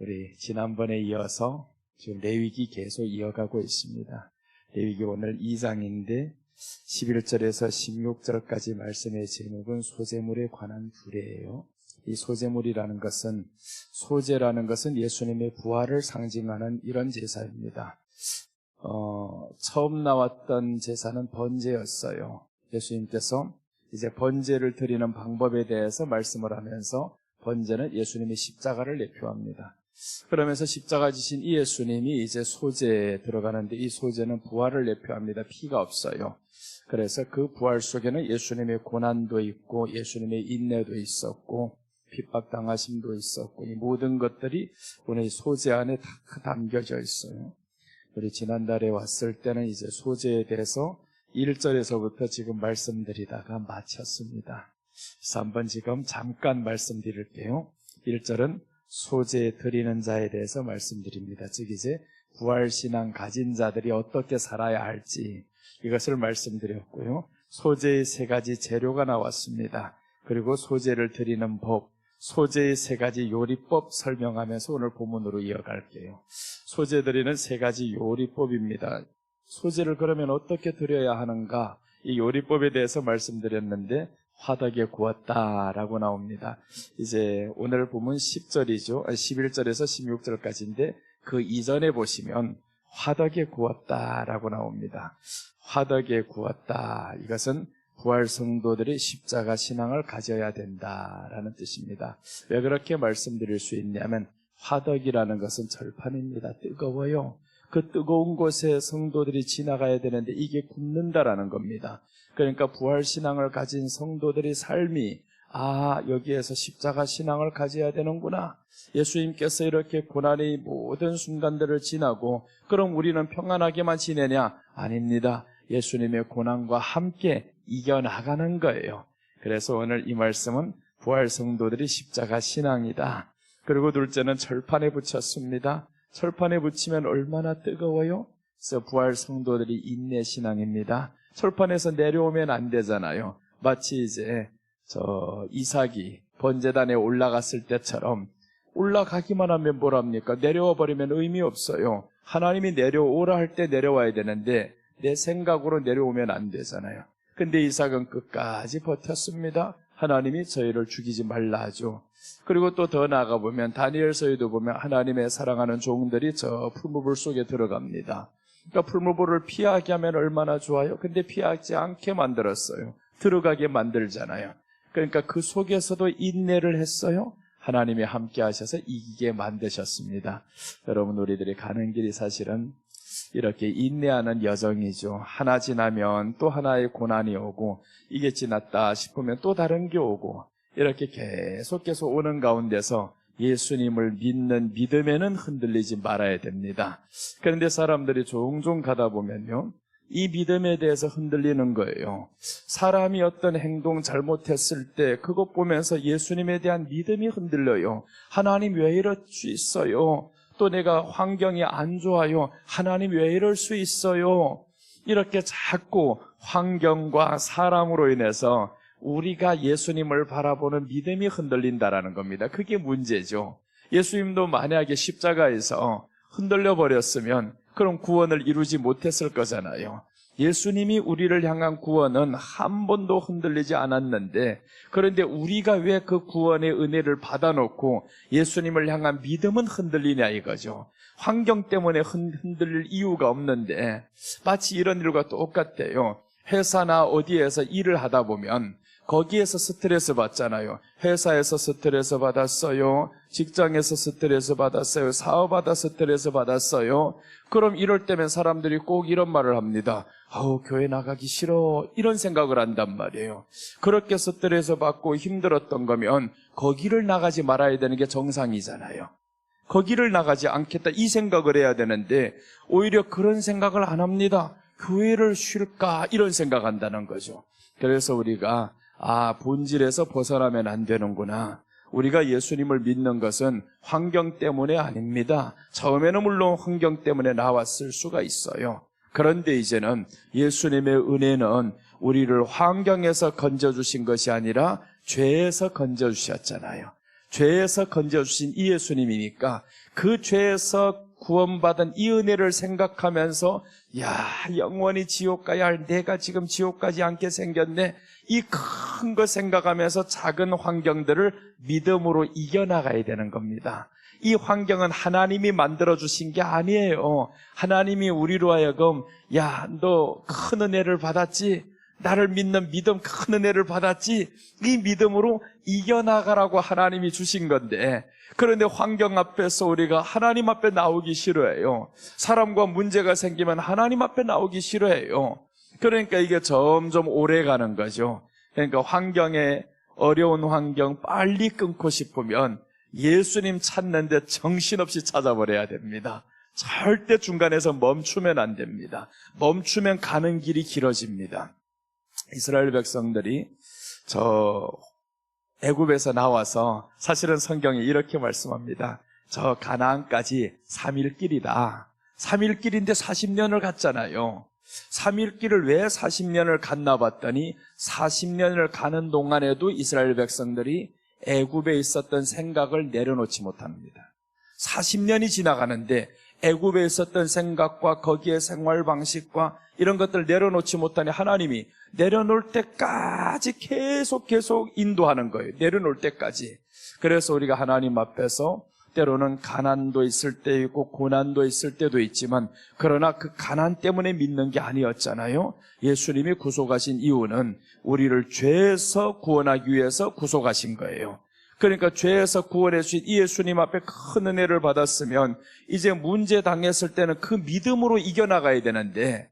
우리 지난번에 이어서 지금 레위기 계속 이어가고 있습니다. 레위기 오늘 2장인데 11절에서 16절까지 말씀의 제목은 소제물에 관한 규례예요. 이 소제물이라는 것은, 소제라는 것은 예수님의 부활을 상징하는 이런 제사입니다. 처음 나왔던 제사는 번제였어요. 예수님께서 이제 번제를 드리는 방법에 대해서 말씀을 하면서 번제는 예수님의 십자가를 내표합니다. 그러면서 십자가 지신 이 예수님이 이제 소제에 들어가는데, 이 소제는 부활을 내표합니다. 피가 없어요. 그래서 그 부활 속에는 예수님의 고난도 있고 예수님의 인내도 있었고 핍박당하심도 있었고, 이 모든 것들이 오늘 소제 안에 다 담겨져 있어요. 우리 지난달에 왔을 때는 이제 소제에 대해서 1절에서부터 지금 말씀드리다가 마쳤습니다. 그래서 한번 지금 잠깐 말씀드릴게요. 1절은 소제 드리는 자에 대해서 말씀드립니다. 즉 이제 부활신앙 가진 자들이 어떻게 살아야 할지 이것을 말씀드렸고요. 소제의 3가지 재료가 나왔습니다. 그리고 소제를 드리는 법, 소제의 3가지 요리법 설명하면서 오늘 본문으로 이어갈게요. 소제 드리는 3가지 요리법입니다. 소제를 그러면 어떻게 드려야 하는가? 이 요리법에 대해서 말씀드렸는데 화덕에 구웠다라고 나옵니다. 이제 오늘 보면 10절이죠. 11절에서 16절까지인데 그 이전에 보시면 화덕에 구웠다라고 나옵니다. 화덕에 구웠다. 이것은 부활 성도들이 십자가 신앙을 가져야 된다라는 뜻입니다. 왜 그렇게 말씀드릴 수 있냐면 화덕이라는 것은 절판입니다. 뜨거워요. 그 뜨거운 곳에 성도들이 지나가야 되는데 이게 굽는다라는 겁니다. 그러니까 부활 신앙을 가진 성도들의 삶이 여기에서 십자가 신앙을 가져야 되는구나. 예수님께서 이렇게 고난의 모든 순간들을 지나고 그럼 우리는 평안하게만 지내냐? 아닙니다. 예수님의 고난과 함께 이겨나가는 거예요. 그래서 오늘 이 말씀은 부활 성도들이 십자가 신앙이다. 그리고 둘째는 철판에 붙였습니다. 철판에 붙이면 얼마나 뜨거워요? 그래서 부활 성도들이 인내 신앙입니다. 철판에서 내려오면 안 되잖아요. 마치 이제 이삭이 번제단에 올라갔을 때처럼 올라가기만 하면 뭐랍니까? 내려와 버리면 의미 없어요. 하나님이 내려오라 할 때 내려와야 되는데 내 생각으로 내려오면 안 되잖아요. 근데 이삭은 끝까지 버텼습니다. 하나님이 저희를 죽이지 말라 하죠. 그리고 또 더 나아가보면 다니엘서에도 보면 하나님의 사랑하는 종들이 저 풀무불 속에 들어갑니다. 그러니까 풀무불을 피하게 하면 얼마나 좋아요. 근데 피하지 않게 만들었어요. 들어가게 만들잖아요. 그러니까 그 속에서도 인내를 했어요. 하나님이 함께 하셔서 이기게 만드셨습니다. 여러분, 우리들이 가는 길이 사실은 이렇게 인내하는 여정이죠. 하나 지나면 또 하나의 고난이 오고 이게 지났다 싶으면 또 다른 게 오고 이렇게 계속 오는 가운데서 예수님을 믿는 믿음에는 흔들리지 말아야 됩니다. 그런데 사람들이 종종 가다 보면요, 이 믿음에 대해서 흔들리는 거예요. 사람이 어떤 행동 잘못했을 때 그것 보면서 예수님에 대한 믿음이 흔들려요. 하나님 왜 이럴 수 있어요? 또 내가 환경이 안 좋아요. 하나님 왜 이럴 수 있어요? 이렇게 자꾸 환경과 사람으로 인해서 우리가 예수님을 바라보는 믿음이 흔들린다라는 겁니다. 그게 문제죠. 예수님도 만약에 십자가에서 흔들려 버렸으면 그럼 구원을 이루지 못했을 거잖아요. 예수님이 우리를 향한 구원은 한 번도 흔들리지 않았는데, 그런데 우리가 왜 그 구원의 은혜를 받아놓고 예수님을 향한 믿음은 흔들리냐 이거죠. 환경 때문에 흔들릴 이유가 없는데 마치 이런 일과 똑같대요. 회사나 어디에서 일을 하다 보면 거기에서 스트레스 받잖아요. 회사에서 스트레스 받았어요. 직장에서 스트레스 받았어요. 사업하다 스트레스 받았어요. 그럼 이럴 때면 사람들이 꼭 이런 말을 합니다. 교회 나가기 싫어. 이런 생각을 한단 말이에요. 그렇게 스트레스 받고 힘들었던 거면 거기를 나가지 말아야 되는 게 정상이잖아요. 거기를 나가지 않겠다 이 생각을 해야 되는데 오히려 그런 생각을 안 합니다. 교회를 쉴까 이런 생각한다는 거죠. 그래서 우리가 본질에서 벗어나면 안 되는구나. 우리가 예수님을 믿는 것은 환경 때문에 아닙니다. 처음에는 물론 환경 때문에 나왔을 수가 있어요. 그런데 이제는 예수님의 은혜는 우리를 환경에서 건져주신 것이 아니라 죄에서 건져주셨잖아요. 죄에서 건져주신 이 예수님이니까 그 죄에서 구원받은 이 은혜를 생각하면서 영원히 지옥 가야 할 내가 지금 지옥 가지 않게 생겼네, 이 큰 거 생각하면서 작은 환경들을 믿음으로 이겨나가야 되는 겁니다. 이 환경은 하나님이 만들어주신 게 아니에요. 하나님이 우리로 하여금 너 큰 은혜를 받았지, 나를 믿는 믿음 큰 은혜를 받았지, 이 믿음으로 이겨나가라고 하나님이 주신 건데, 그런데 환경 앞에서 우리가 하나님 앞에 나오기 싫어해요. 사람과 문제가 생기면 하나님 앞에 나오기 싫어해요. 그러니까 이게 점점 오래 가는 거죠. 그러니까 어려운 환경 빨리 끊고 싶으면 예수님 찾는데 정신없이 찾아버려야 됩니다. 절대 중간에서 멈추면 안 됩니다. 멈추면 가는 길이 길어집니다. 이스라엘 백성들이 애굽에서 나와서, 사실은 성경이 이렇게 말씀합니다. 저 가나안까지 3일 길이다. 3일 길인데 40년을 갔잖아요. 3일 길을 왜 40년을 갔나 봤더니 40년을 가는 동안에도 이스라엘 백성들이 애굽에 있었던 생각을 내려놓지 못합니다. 40년이 지나가는데 애굽에 있었던 생각과 거기에 생활 방식과 이런 것들을 내려놓지 못하니 하나님이 내려놓을 때까지 계속 인도하는 거예요. 내려놓을 때까지. 그래서 우리가 하나님 앞에서 때로는 가난도 있을 때 있고 고난도 있을 때도 있지만, 그러나 그 가난 때문에 믿는 게 아니었잖아요. 예수님이 구속하신 이유는 우리를 죄에서 구원하기 위해서 구속하신 거예요. 그러니까 죄에서 구원해 주신 이 예수님 앞에 큰 은혜를 받았으면 이제 문제 당했을 때는 그 믿음으로 이겨나가야 되는데,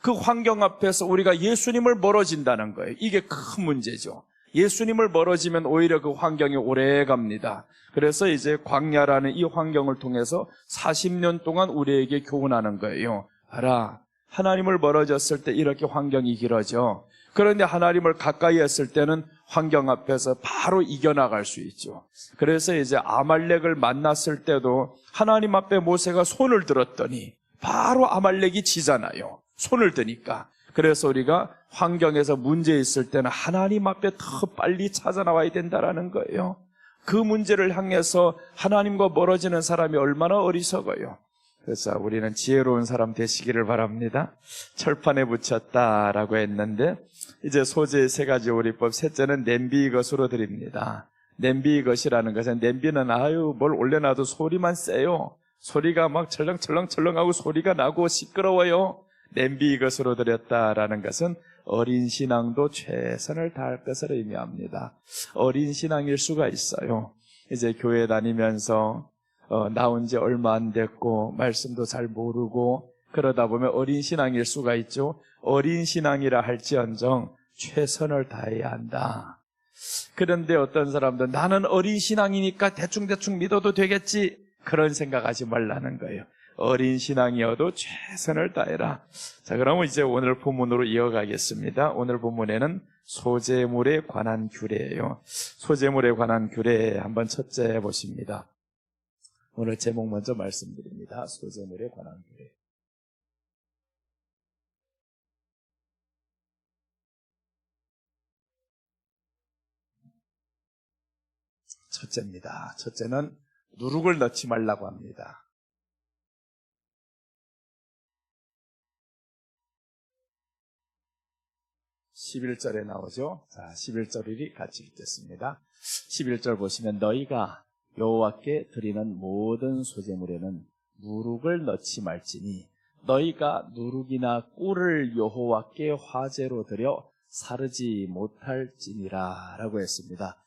그 환경 앞에서 우리가 예수님을 멀어진다는 거예요. 이게 큰 문제죠. 예수님을 멀어지면 오히려 그 환경이 오래 갑니다. 그래서 이제 광야라는 이 환경을 통해서 40년 동안 우리에게 교훈하는 거예요. 알아, 하나님을 멀어졌을 때 이렇게 환경이 길어져. 그런데 하나님을 가까이 했을 때는 환경 앞에서 바로 이겨나갈 수 있죠. 그래서 이제 아말렉을 만났을 때도 하나님 앞에 모세가 손을 들었더니 바로 아말렉이 지잖아요. 손을 드니까. 그래서 우리가 환경에서 문제 있을 때는 하나님 앞에 더 빨리 찾아나와야 된다는 거예요. 그 문제를 향해서 하나님과 멀어지는 사람이 얼마나 어리석어요. 그래서 우리는 지혜로운 사람 되시기를 바랍니다. 철판에 붙였다라고 했는데, 이제 소재 3가지 오리법, 셋째는 냄비 것으로 드립니다. 냄비 것이라는 것은, 냄비는 뭘 올려놔도 소리만 세요. 소리가 막 철렁철렁철렁하고 소리가 나고 시끄러워요. 냄비 것으로 드렸다라는 것은 어린 신앙도 최선을 다할 것을 의미합니다. 어린 신앙일 수가 있어요. 이제 교회 다니면서 나온 지 얼마 안 됐고 말씀도 잘 모르고 그러다 보면 어린 신앙일 수가 있죠. 어린 신앙이라 할지언정 최선을 다해야 한다. 그런데 어떤 사람들은 나는 어린 신앙이니까 대충대충 믿어도 되겠지, 그런 생각하지 말라는 거예요. 어린 신앙이어도 최선을 다해라. 자, 그러면 이제 오늘 본문으로 이어가겠습니다. 오늘 본문에는 소재물에 관한 규례예요. 소재물에 관한 규례 한번 첫째 보십니다. 오늘 제목 먼저 말씀드립니다. 소재물에 관한 규례. 첫째입니다. 첫째는 누룩을 넣지 말라고 합니다. 11절에 나오죠. 자, 11절이 같이 읽겠습니다. 11절 보시면 너희가 여호와께 드리는 모든 소재물에는 누룩을 넣지 말지니 너희가 누룩이나 꿀을 여호와께 화제로 드려 사르지 못할지니라 라고 했습니다.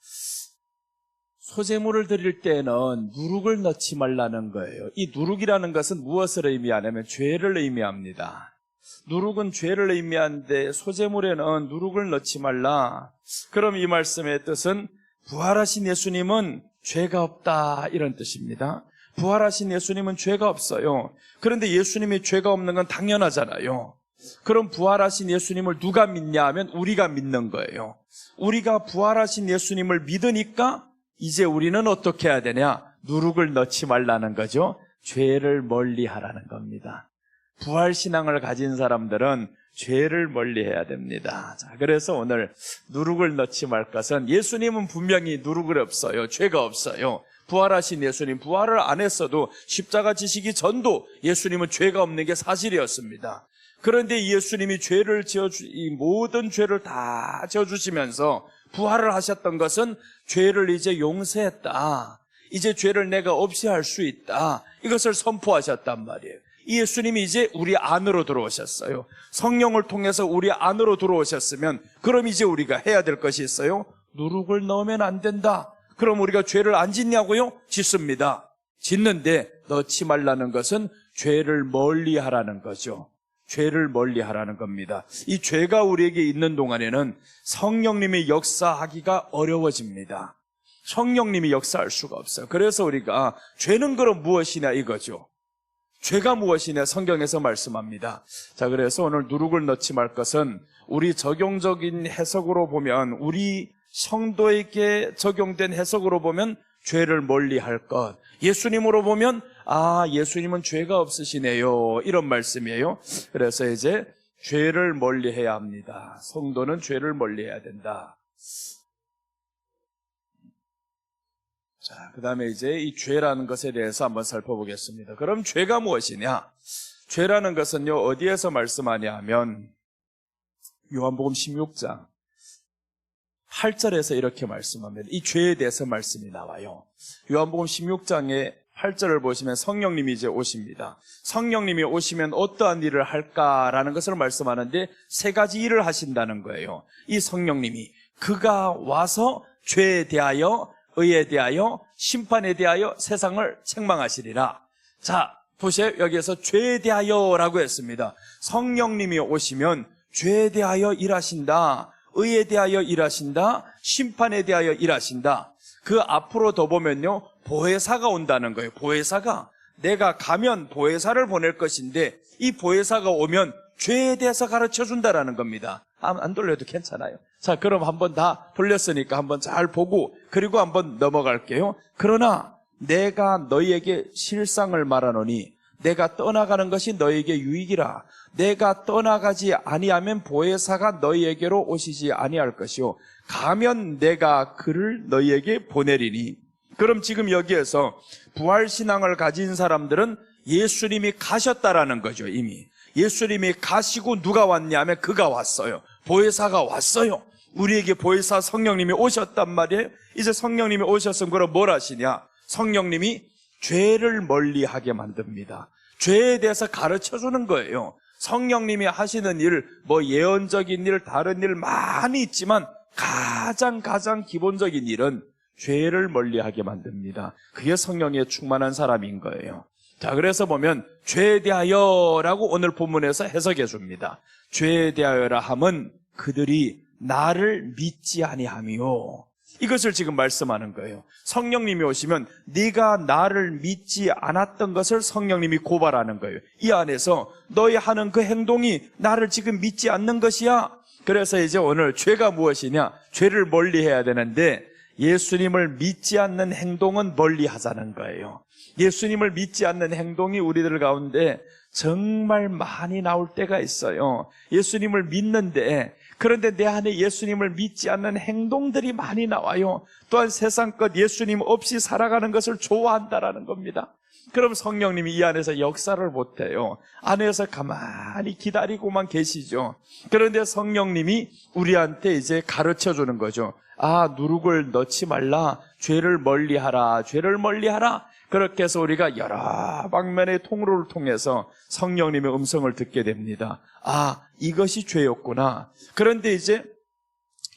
소재물을 드릴 때는 누룩을 넣지 말라는 거예요. 이 누룩이라는 것은 무엇을 의미하냐면 죄를 의미합니다. 누룩은 죄를 의미하는데 소재물에는 누룩을 넣지 말라. 그럼 이 말씀의 뜻은 부활하신 예수님은 죄가 없다, 이런 뜻입니다. 부활하신 예수님은 죄가 없어요. 그런데 예수님이 죄가 없는 건 당연하잖아요. 그럼 부활하신 예수님을 누가 믿냐 하면 우리가 믿는 거예요. 우리가 부활하신 예수님을 믿으니까 이제 우리는 어떻게 해야 되냐? 누룩을 넣지 말라는 거죠. 죄를 멀리 하라는 겁니다. 부활신앙을 가진 사람들은 죄를 멀리해야 됩니다. 자, 그래서 오늘 누룩을 넣지 말 것은, 예수님은 분명히 누룩을 없어요. 죄가 없어요. 부활하신 예수님, 부활을 안 했어도 십자가 지시기 전도 예수님은 죄가 없는 게 사실이었습니다. 그런데 예수님이 이 모든 죄를 다 지어주시면서 부활을 하셨던 것은 죄를 이제 용서했다. 이제 죄를 내가 없이 할 수 있다. 이것을 선포하셨단 말이에요. 이 예수님이 이제 우리 안으로 들어오셨어요. 성령을 통해서 우리 안으로 들어오셨으면 그럼 이제 우리가 해야 될 것이 있어요. 누룩을 넣으면 안 된다. 그럼 우리가 죄를 안 짓냐고요? 짓습니다. 짓는데 넣지 말라는 것은 죄를 멀리하라는 거죠. 죄를 멀리하라는 겁니다. 이 죄가 우리에게 있는 동안에는 성령님이 역사하기가 어려워집니다. 성령님이 역사할 수가 없어요. 그래서 우리가 죄는 그럼 무엇이냐 이거죠. 죄가 무엇이냐 성경에서 말씀합니다. 자, 그래서 오늘 누룩을 넣지 말 것은, 우리 적용적인 해석으로 보면, 우리 성도에게 적용된 해석으로 보면 죄를 멀리할 것. 예수님으로 보면 예수님은 죄가 없으시네요, 이런 말씀이에요. 그래서 이제 죄를 멀리해야 합니다. 성도는 죄를 멀리해야 된다. 자, 그 다음에 이제 이 죄라는 것에 대해서 한번 살펴보겠습니다. 그럼 죄가 무엇이냐? 죄라는 것은요, 어디에서 말씀하냐 하면 요한복음 16장 8절에서 이렇게 말씀합니다. 이 죄에 대해서 말씀이 나와요. 요한복음 16장의 8절을 보시면 성령님이 이제 오십니다. 성령님이 오시면 어떠한 일을 할까라는 것을 말씀하는데, 세 가지 일을 하신다는 거예요. 이 성령님이 그가 와서 죄에 대하여, 의에 대하여, 심판에 대하여 세상을 책망하시리라. 자, 보세요. 여기에서 죄에 대하여라고 했습니다. 성령님이 오시면 죄에 대하여 일하신다, 의에 대하여 일하신다, 심판에 대하여 일하신다. 그 앞으로 더 보면요, 보혜사가 온다는 거예요. 보혜사가, 내가 가면 보혜사를 보낼 것인데 이 보혜사가 오면 죄에 대해서 가르쳐 준다라는 겁니다. 안 돌려도 괜찮아요. 자, 그럼 한번 다 돌렸으니까 한번 잘 보고 그리고 한번 넘어갈게요. 그러나 내가 너희에게 실상을 말하노니 내가 떠나가는 것이 너희에게 유익이라. 내가 떠나가지 아니하면 보혜사가 너희에게로 오시지 아니할 것이요, 가면 내가 그를 너희에게 보내리니. 그럼 지금 여기에서 부활신앙을 가진 사람들은 예수님이 가셨다라는 거죠. 이미 예수님이 가시고 누가 왔냐면 그가 왔어요. 보혜사가 왔어요. 우리에게 보혜사 성령님이 오셨단 말이에요. 이제 성령님이 오셨으면 그럼 뭘 하시냐? 성령님이 죄를 멀리하게 만듭니다. 죄에 대해서 가르쳐주는 거예요. 성령님이 하시는 일, 예언적인 일, 다른 일 많이 있지만 가장 기본적인 일은 죄를 멀리하게 만듭니다. 그게 성령에 충만한 사람인 거예요. 자, 그래서 보면 죄에 대하여라고 오늘 본문에서 해석해 줍니다. 죄에 대하여라 함은 그들이 나를 믿지 아니하며, 이것을 지금 말씀하는 거예요. 성령님이 오시면 네가 나를 믿지 않았던 것을 성령님이 고발하는 거예요. 이 안에서 너희 하는 그 행동이 나를 지금 믿지 않는 것이야. 그래서 이제 오늘 죄가 무엇이냐? 죄를 멀리해야 되는데 예수님을 믿지 않는 행동은 멀리하자는 거예요. 예수님을 믿지 않는 행동이 우리들 가운데 정말 많이 나올 때가 있어요. 예수님을 믿는데, 그런데 내 안에 예수님을 믿지 않는 행동들이 많이 나와요. 또한 세상 것 예수님 없이 살아가는 것을 좋아한다라는 겁니다. 그럼 성령님이 이 안에서 역사를 못해요. 안에서 가만히 기다리고만 계시죠. 그런데 성령님이 우리한테 이제 가르쳐주는 거죠. 누룩을 넣지 말라, 죄를 멀리하라, 죄를 멀리하라. 그렇게 해서 우리가 여러 방면의 통로를 통해서 성령님의 음성을 듣게 됩니다. 이것이 죄였구나. 그런데 이제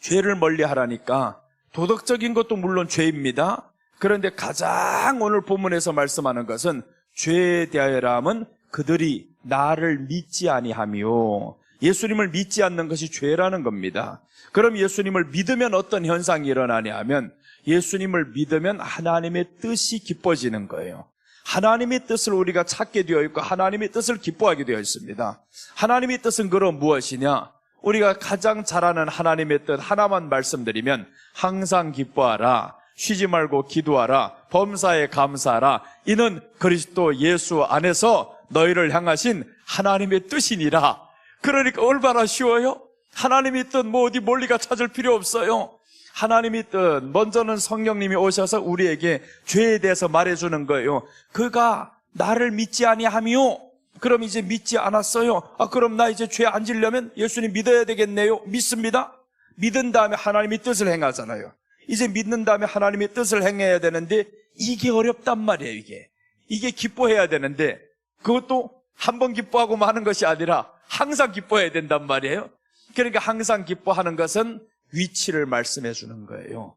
죄를 멀리하라니까 도덕적인 것도 물론 죄입니다. 그런데 가장 오늘 본문에서 말씀하는 것은 죄에 대하여라 함은 그들이 나를 믿지 아니하며, 예수님을 믿지 않는 것이 죄라는 겁니다. 그럼 예수님을 믿으면 어떤 현상이 일어나냐 하면, 예수님을 믿으면 하나님의 뜻이 기뻐지는 거예요. 하나님의 뜻을 우리가 찾게 되어 있고 하나님의 뜻을 기뻐하게 되어 있습니다. 하나님의 뜻은 그럼 무엇이냐? 우리가 가장 잘 아는 하나님의 뜻 하나만 말씀드리면, 항상 기뻐하라, 쉬지 말고 기도하라, 범사에 감사하라. 이는 그리스도 예수 안에서 너희를 향하신 하나님의 뜻이니라. 그러니까 얼마나 쉬워요? 하나님이 뜻 뭐 어디 멀리가 찾을 필요 없어요. 하나님이 뜻 먼저는 성령님이 오셔서 우리에게 죄에 대해서 말해주는 거예요. 그가 나를 믿지 아니하며, 그럼 이제 믿지 않았어요. 그럼 나 이제 죄 안 지려면 예수님 믿어야 되겠네요. 믿습니다. 믿은 다음에 하나님의 뜻을 행하잖아요. 이제 믿는 다음에 하나님의 뜻을 행해야 되는데 이게 어렵단 말이에요. 이게 기뻐해야 되는데 그것도 한 번 기뻐하고 마는 것이 아니라 항상 기뻐해야 된단 말이에요. 그러니까 항상 기뻐하는 것은 위치를 말씀해 주는 거예요.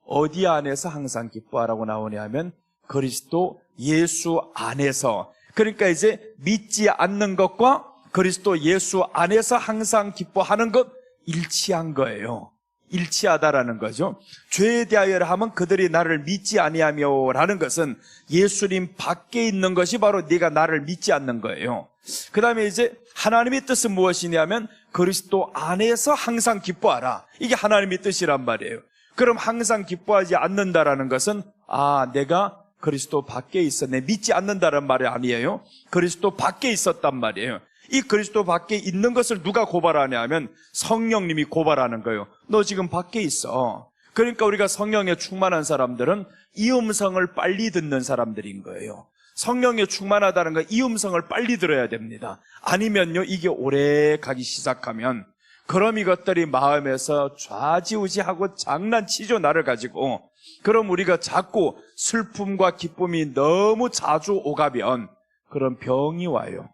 어디 안에서 항상 기뻐하라고 나오냐면 그리스도 예수 안에서. 그러니까 이제 믿지 않는 것과 그리스도 예수 안에서 항상 기뻐하는 것 일치한 거예요. 일치하다라는 거죠. 죄에 대하여 하면 그들이 나를 믿지 아니하며라는 것은 예수님 밖에 있는 것이 바로 네가 나를 믿지 않는 거예요. 그 다음에 이제 하나님의 뜻은 무엇이냐면 그리스도 안에서 항상 기뻐하라. 이게 하나님의 뜻이란 말이에요. 그럼 항상 기뻐하지 않는다라는 것은 내가 그리스도 밖에 있었네, 믿지 않는다는 말이 아니에요. 그리스도 밖에 있었단 말이에요. 이 그리스도 밖에 있는 것을 누가 고발하냐 하면 성령님이 고발하는 거예요. 너 지금 밖에 있어. 그러니까 우리가 성령에 충만한 사람들은 이 음성을 빨리 듣는 사람들인 거예요. 성령에 충만하다는 건 이 음성을 빨리 들어야 됩니다. 아니면요, 이게 오래 가기 시작하면 그럼 이것들이 마음에서 좌지우지하고 장난치죠, 나를 가지고. 그럼 우리가 자꾸 슬픔과 기쁨이 너무 자주 오가면 그런 병이 와요.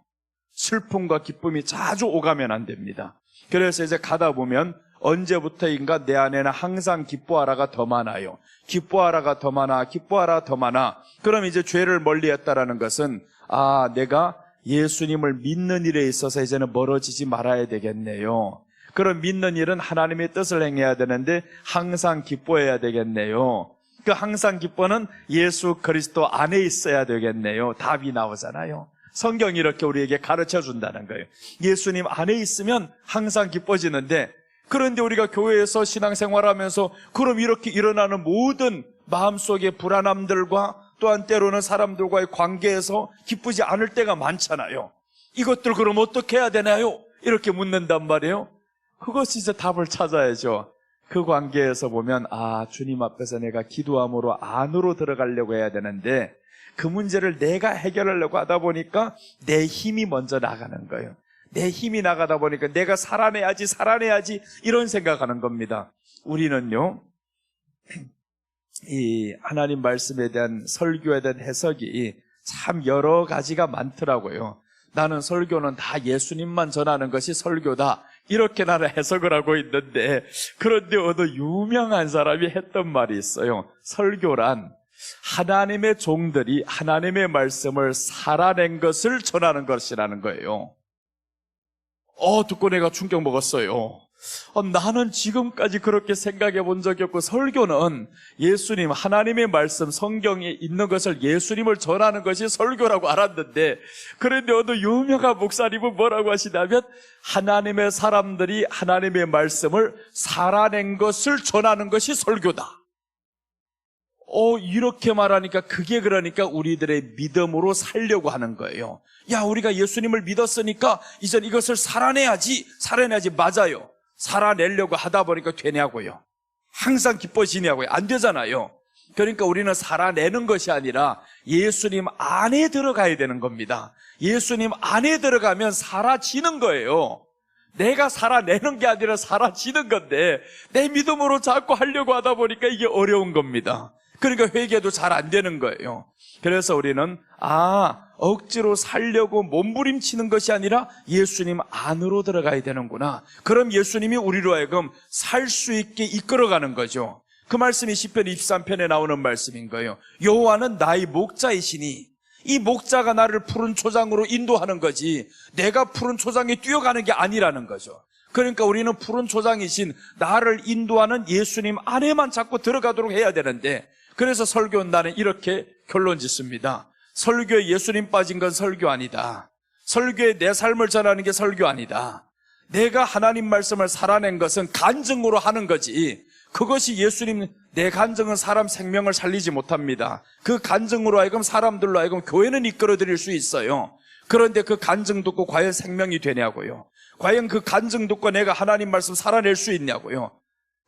슬픔과 기쁨이 자주 오가면 안 됩니다. 그래서 이제 가다 보면 언제부터인가 내 안에는 항상 기뻐하라가 더 많아요. 기뻐하라가 더 많아, 기뻐하라 더 많아. 그럼 이제 죄를 멀리했다라는 것은 내가 예수님을 믿는 일에 있어서 이제는 멀어지지 말아야 되겠네요. 그럼 믿는 일은 하나님의 뜻을 행해야 되는데 항상 기뻐해야 되겠네요. 그 항상 기뻐는 예수 그리스도 안에 있어야 되겠네요. 답이 나오잖아요. 성경이 이렇게 우리에게 가르쳐 준다는 거예요. 예수님 안에 있으면 항상 기뻐지는데, 그런데 우리가 교회에서 신앙생활하면서 그럼 이렇게 일어나는 모든 마음속의 불안함들과 또한 때로는 사람들과의 관계에서 기쁘지 않을 때가 많잖아요. 이것들 그럼 어떻게 해야 되나요? 이렇게 묻는단 말이에요. 그것이 이제 답을 찾아야죠. 그 관계에서 보면 주님 앞에서 내가 기도함으로 안으로 들어가려고 해야 되는데 그 문제를 내가 해결하려고 하다 보니까 내 힘이 먼저 나가는 거예요. 내 힘이 나가다 보니까 내가 살아내야지 이런 생각하는 겁니다. 우리는요, 이 하나님 말씀에 대한 설교에 대한 해석이 참 여러 가지가 많더라고요. 나는 설교는 다 예수님만 전하는 것이 설교다, 이렇게 나는 해석을 하고 있는데, 그런데 어느 유명한 사람이 했던 말이 있어요. 설교란 하나님의 종들이 하나님의 말씀을 살아낸 것을 전하는 것이라는 거예요. 듣고 내가 충격 먹었어요. 나는 지금까지 그렇게 생각해 본 적이 없고, 설교는 예수님, 하나님의 말씀, 성경에 있는 것을 예수님을 전하는 것이 설교라고 알았는데, 그런데 어느 유명한 목사님은 뭐라고 하시냐면 하나님의 사람들이 하나님의 말씀을 살아낸 것을 전하는 것이 설교다. 이렇게 말하니까 그게 그러니까 우리들의 믿음으로 살려고 하는 거예요. 야, 우리가 예수님을 믿었으니까 이젠 이것을 살아내야지. 맞아요. 살아내려고 하다 보니까 되냐고요. 항상 기뻐지냐고요. 안 되잖아요. 그러니까 우리는 살아내는 것이 아니라 예수님 안에 들어가야 되는 겁니다. 예수님 안에 들어가면 사라지는 거예요. 내가 살아내는 게 아니라 사라지는 건데 내 믿음으로 자꾸 하려고 하다 보니까 이게 어려운 겁니다. 그러니까 회개도 잘 안 되는 거예요. 그래서 우리는 억지로 살려고 몸부림치는 것이 아니라 예수님 안으로 들어가야 되는구나. 그럼 예수님이 우리로 하여금 살 수 있게 이끌어가는 거죠. 그 말씀이 시편 23편에 나오는 말씀인 거예요. 여호와는 나의 목자이시니, 이 목자가 나를 푸른 초장으로 인도하는 거지 내가 푸른 초장에 뛰어가는 게 아니라는 거죠. 그러니까 우리는 푸른 초장이신 나를 인도하는 예수님 안에만 자꾸 들어가도록 해야 되는데, 그래서 설교는 나는 이렇게 결론 짓습니다. 설교에 예수님 빠진 건 설교 아니다. 설교에 내 삶을 전하는 게 설교 아니다. 내가 하나님 말씀을 살아낸 것은 간증으로 하는 거지, 그것이 예수님, 내 간증은 사람 생명을 살리지 못합니다. 그 간증으로 하여금 사람들로 하여금 교회는 이끌어드릴 수 있어요. 그런데 그 간증 듣고 과연 생명이 되냐고요. 과연 그 간증 듣고 내가 하나님 말씀 살아낼 수 있냐고요.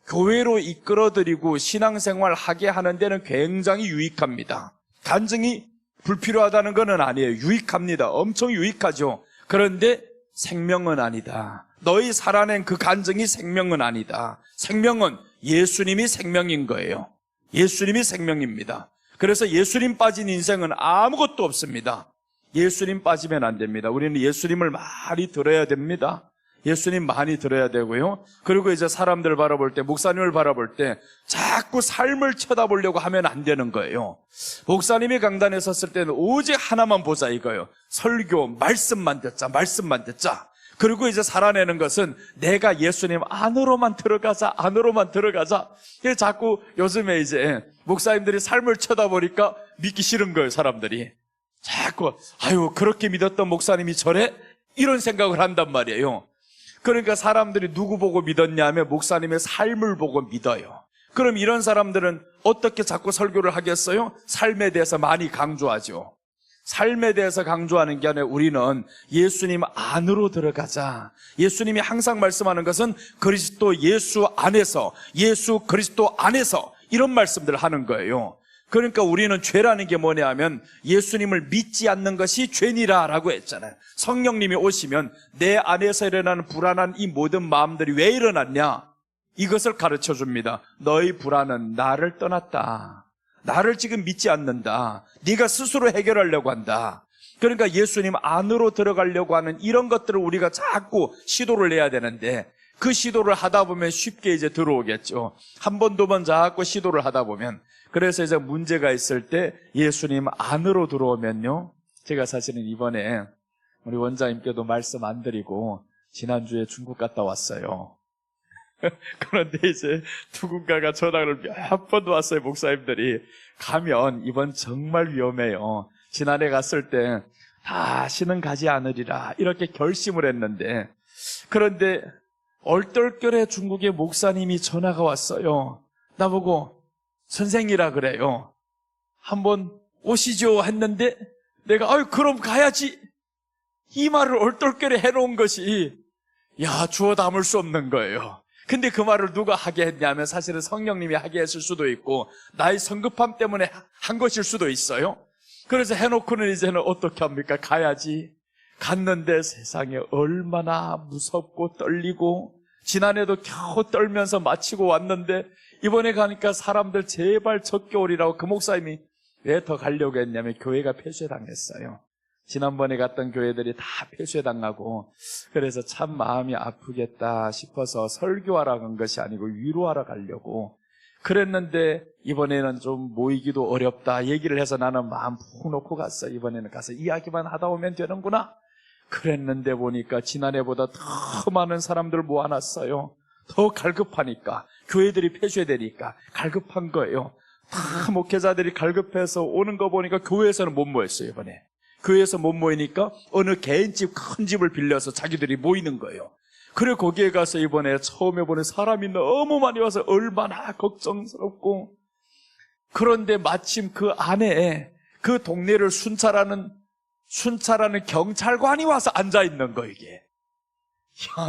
교회로 이끌어드리고 신앙생활 하게 하는 데는 굉장히 유익합니다. 간증이 불필요하다는 것은 아니에요. 유익합니다. 엄청 유익하죠. 그런데 생명은 아니다. 너희 살아낸 그 간증이 생명은 아니다. 생명은 예수님이 생명인 거예요. 예수님이 생명입니다. 그래서 예수님 빠진 인생은 아무것도 없습니다. 예수님 빠지면 안 됩니다. 우리는 예수님을 많이 들어야 됩니다. 예수님 많이 들어야 되고요. 그리고 이제 사람들 바라볼 때, 목사님을 바라볼 때 자꾸 삶을 쳐다보려고 하면 안 되는 거예요. 목사님이 강단에 섰을 때는 오직 하나만 보자 이거예요. 설교, 말씀만 듣자, 말씀만 듣자. 그리고 이제 살아내는 것은 내가 예수님 안으로만 들어가자, 안으로만 들어가자. 자꾸 요즘에 이제 목사님들이 삶을 쳐다보니까 믿기 싫은 거예요, 사람들이. 자꾸 아유 그렇게 믿었던 목사님이 저래? 이런 생각을 한단 말이에요. 그러니까 사람들이 누구 보고 믿었냐 하면 목사님의 삶을 보고 믿어요. 그럼 이런 사람들은 어떻게 자꾸 설교를 하겠어요? 삶에 대해서 많이 강조하죠. 삶에 대해서 강조하는 게 아니라 우리는 예수님 안으로 들어가자. 예수님이 항상 말씀하는 것은 그리스도 예수 안에서, 예수 그리스도 안에서 이런 말씀들을 하는 거예요. 그러니까 우리는 죄라는 게 뭐냐 하면 예수님을 믿지 않는 것이 죄니라 라고 했잖아요. 성령님이 오시면 내 안에서 일어나는 불안한 이 모든 마음들이 왜 일어났냐? 이것을 가르쳐 줍니다. 너희 불안은 나를 떠났다. 나를 지금 믿지 않는다. 네가 스스로 해결하려고 한다. 그러니까 예수님 안으로 들어가려고 하는 이런 것들을 우리가 자꾸 시도를 해야 되는데 그 시도를 하다 보면 쉽게 이제 들어오겠죠. 한 번, 두 번 자꾸 시도를 하다 보면 그래서 이제 문제가 있을 때 예수님 안으로 들어오면요. 제가 사실은 이번에 우리 원장님께도 말씀 안 드리고 지난주에 중국 갔다 왔어요. 그런데 이제 누군가가 전화를 몇 번도 왔어요. 목사님들이. 가면 이번 정말 위험해요. 지난해 갔을 때 다시는 가지 않으리라 이렇게 결심을 했는데 그런데 얼떨결에 중국의 목사님이 전화가 왔어요. 나보고 선생이라 그래요. 한번 오시죠 했는데 내가 아유 그럼 가야지 이 말을 얼떨결에 해놓은 것이 주워 담을 수 없는 거예요. 근데 그 말을 누가 하게 했냐면 사실은 성령님이 하게 했을 수도 있고 나의 성급함 때문에 한 것일 수도 있어요. 그래서 해놓고는 이제는 어떻게 합니까? 가야지. 갔는데 세상에 얼마나 무섭고 떨리고 지난해도 겨우 떨면서 마치고 왔는데 이번에 가니까 사람들 제발 적게 오리라고 그 목사님이 왜 더 가려고 했냐면 교회가 폐쇄당했어요. 지난번에 갔던 교회들이 다 폐쇄당하고 그래서 참 마음이 아프겠다 싶어서 설교하러 간 것이 아니고 위로하러 가려고 그랬는데 이번에는 좀 모이기도 어렵다 얘기를 해서 나는 마음 푹 놓고 갔어. 이번에는 가서 이야기만 하다 오면 되는구나. 그랬는데 보니까 지난해보다 더 많은 사람들 모아놨어요. 더 갈급하니까 교회들이 폐쇄되니까 갈급한 거예요. 다 목회자들이 갈급해서 오는 거 보니까 교회에서는 못 모였어요. 이번에 교회에서 못 모이니까 어느 개인집 큰 집을 빌려서 자기들이 모이는 거예요. 그래 거기에 가서 이번에 처음에 보는 사람이 너무 많이 와서 얼마나 걱정스럽고 그런데 마침 그 안에 그 동네를 순찰하는 경찰관이 와서 앉아있는 거 이게.